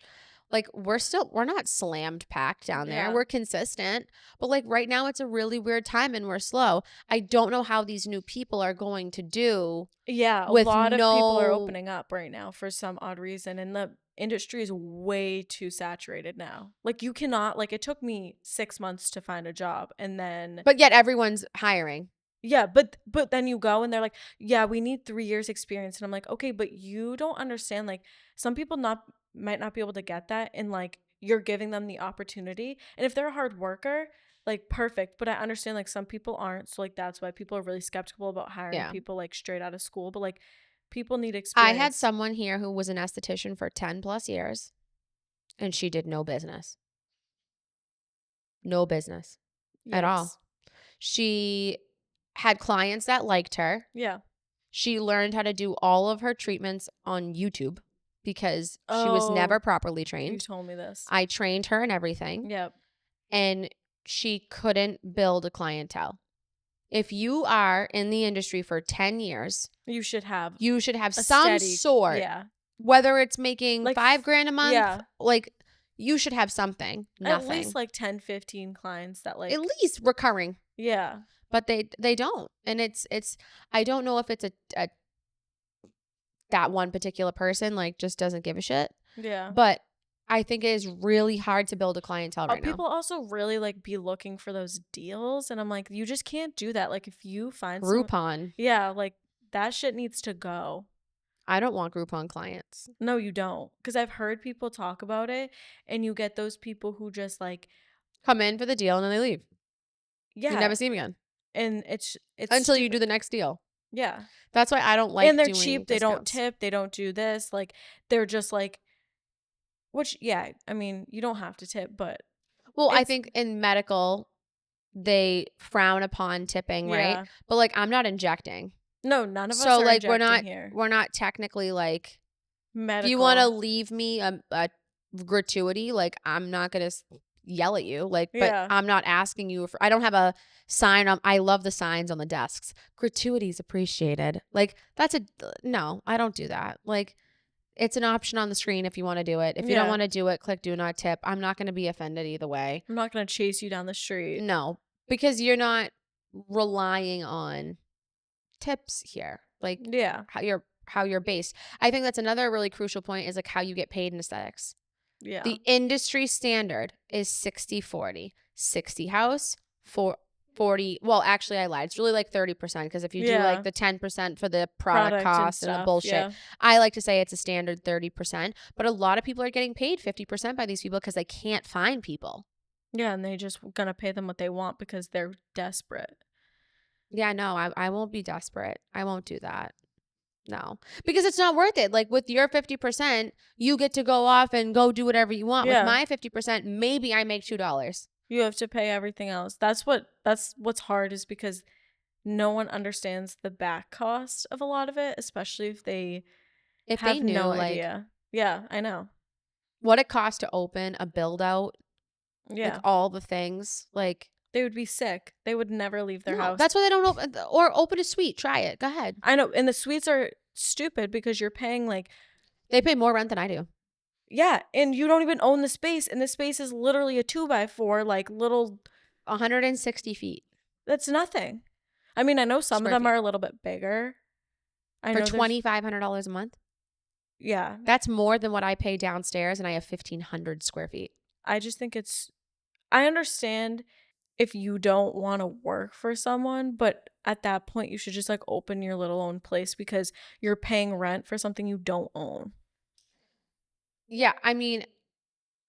Like we're not slammed packed down there. We're consistent. But like right now it's a really weird time and we're slow. I don't know how these new people are going to do. Yeah, a lot of people are opening up right now for some odd reason, and the industry is way too saturated now. Like you cannot, like it took me 6 months to find a job, and then but yet everyone's hiring. Yeah, but then you go and they're like, yeah, we need 3 years experience. And I'm like, okay, but you don't understand. Like some people might not be able to get that. And like, you're giving them the opportunity. And if they're a hard worker, like perfect. But I understand like some people aren't. So like, that's why people are really skeptical about hiring people like straight out of school. But like people need experience. I had someone here who was an esthetician for 10 plus years and she did no business. No business at all. She had clients that liked her. Yeah. She learned how to do all of her treatments on YouTube because she was never properly trained. You told me this. I trained her and everything. Yep. And she couldn't build a clientele. If you are in the industry for 10 years, you should have some sort. Yeah. Whether it's making like $5,000 a month, like you should have something. Nothing. At least like 10, 15 clients that like at least recurring. Yeah. But they don't. And it's I don't know if it's a that one particular person like just doesn't give a shit. Yeah. But I think it is really hard to build a clientele right now. People also really like be looking for those deals, and I'm like, you just can't do that. Like if you find Groupon. Yeah, like that shit needs to go. I don't want Groupon clients. No, you don't. Because I've heard people talk about it, and you get those people who just like come in for the deal and then they leave. Yeah. You never see them again. And it's until you do the next deal. Yeah. That's why I don't like. And they're cheap. They don't tip. They don't do this. Like they're just like, which I mean, you don't have to tip, but I think in medical they frown upon tipping, right? But like I'm not injecting. No, none of us are like here. We're not technically like medical. If you want to leave me a gratuity, like I'm not gonna yell at you, like, but I'm not asking you for. I don't have a sign on. I love the signs on the desks. Gratuities appreciated. Like no, I don't do that. Like it's an option on the screen if you want to do it. If you don't want to do it, click do not tip. I'm not going to be offended either way. I'm not going to chase you down the street. No, because you're not relying on tips here. Like how you're based. I think that's another really crucial point is like how you get paid in aesthetics. Yeah. The industry standard is 60-40. 60 house, 40. Well, actually I lied. It's really like 30% because if you do like the 10% for the product cost and the bullshit, I like to say it's a standard 30%. But a lot of people are getting paid 50% by these people because they can't find people. Yeah, and they just gonna pay them what they want because they're desperate. Yeah, no, I won't be desperate. I won't do that. No, because it's not worth it. Like with your 50%, you get to go off and go do whatever you want. With my 50%, maybe I make $2. You have to pay everything else. That's what's hard is because no one understands the back cost of a lot of it, especially if they have knew, no idea. Yeah, I know. What it costs to open a build out. Yeah. Like all the things. Like they would be sick. They would never leave their house. That's why they don't open a suite. Try it. Go ahead. I know. And the suites are stupid because you're paying like they pay more rent than I do. Yeah, and you don't even own the space, and the space is literally a 2x4, like little 160 feet. That's nothing. I mean, I know some of them are a little bit bigger. For $2,500 a month. Yeah, that's more than what I pay downstairs, and I have 1,500 square feet. I just think I understand if you don't want to work for someone, but at that point, you should just like open your little own place because you're paying rent for something you don't own. Yeah, I mean,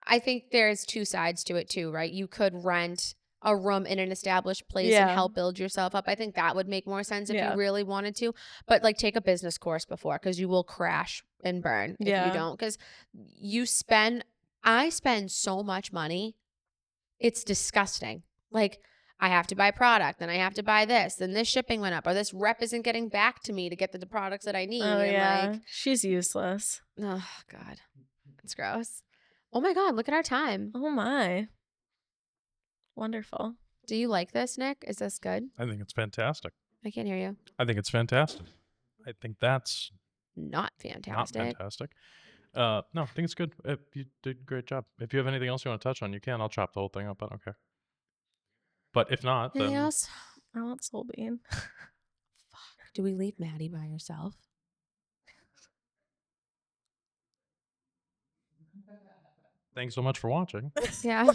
I think there's two sides to it too, right? You could rent a room in an established place and help build yourself up. I think that would make more sense if you really wanted to. But like take a business course before, because you will crash and burn if you don't. Because I spend so much money. It's disgusting. Like I have to buy product, and I have to buy this, and this shipping went up, or this rep isn't getting back to me to get the products that I need. Oh, and yeah. like, she's useless. oh God, it's gross. Oh my God, look at our time. Oh my. Wonderful. Do you like this, Nick? Is this good? I think it's fantastic. I can't hear you. I think it's fantastic. I think that's not fantastic. Not fantastic. No, I think it's good. You did a great job. If you have anything else you want to touch on, you can. I'll chop the whole thing up. I don't care. But if not, anything then else? I want Soul Bean. Fuck. Do we leave Maddie by herself? Thanks so much for watching. Yeah.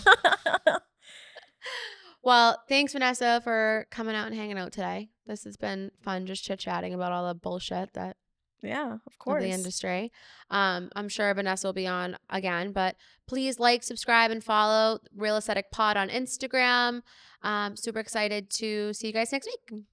Well, thanks, Vanessa, for coming out and hanging out today. This has been fun, just chit-chatting about all the bullshit that of course, the industry. I'm sure Vanessa will be on again, but please like, subscribe, and follow Real Aesthetic Pod on Instagram. Super excited to see you guys next week.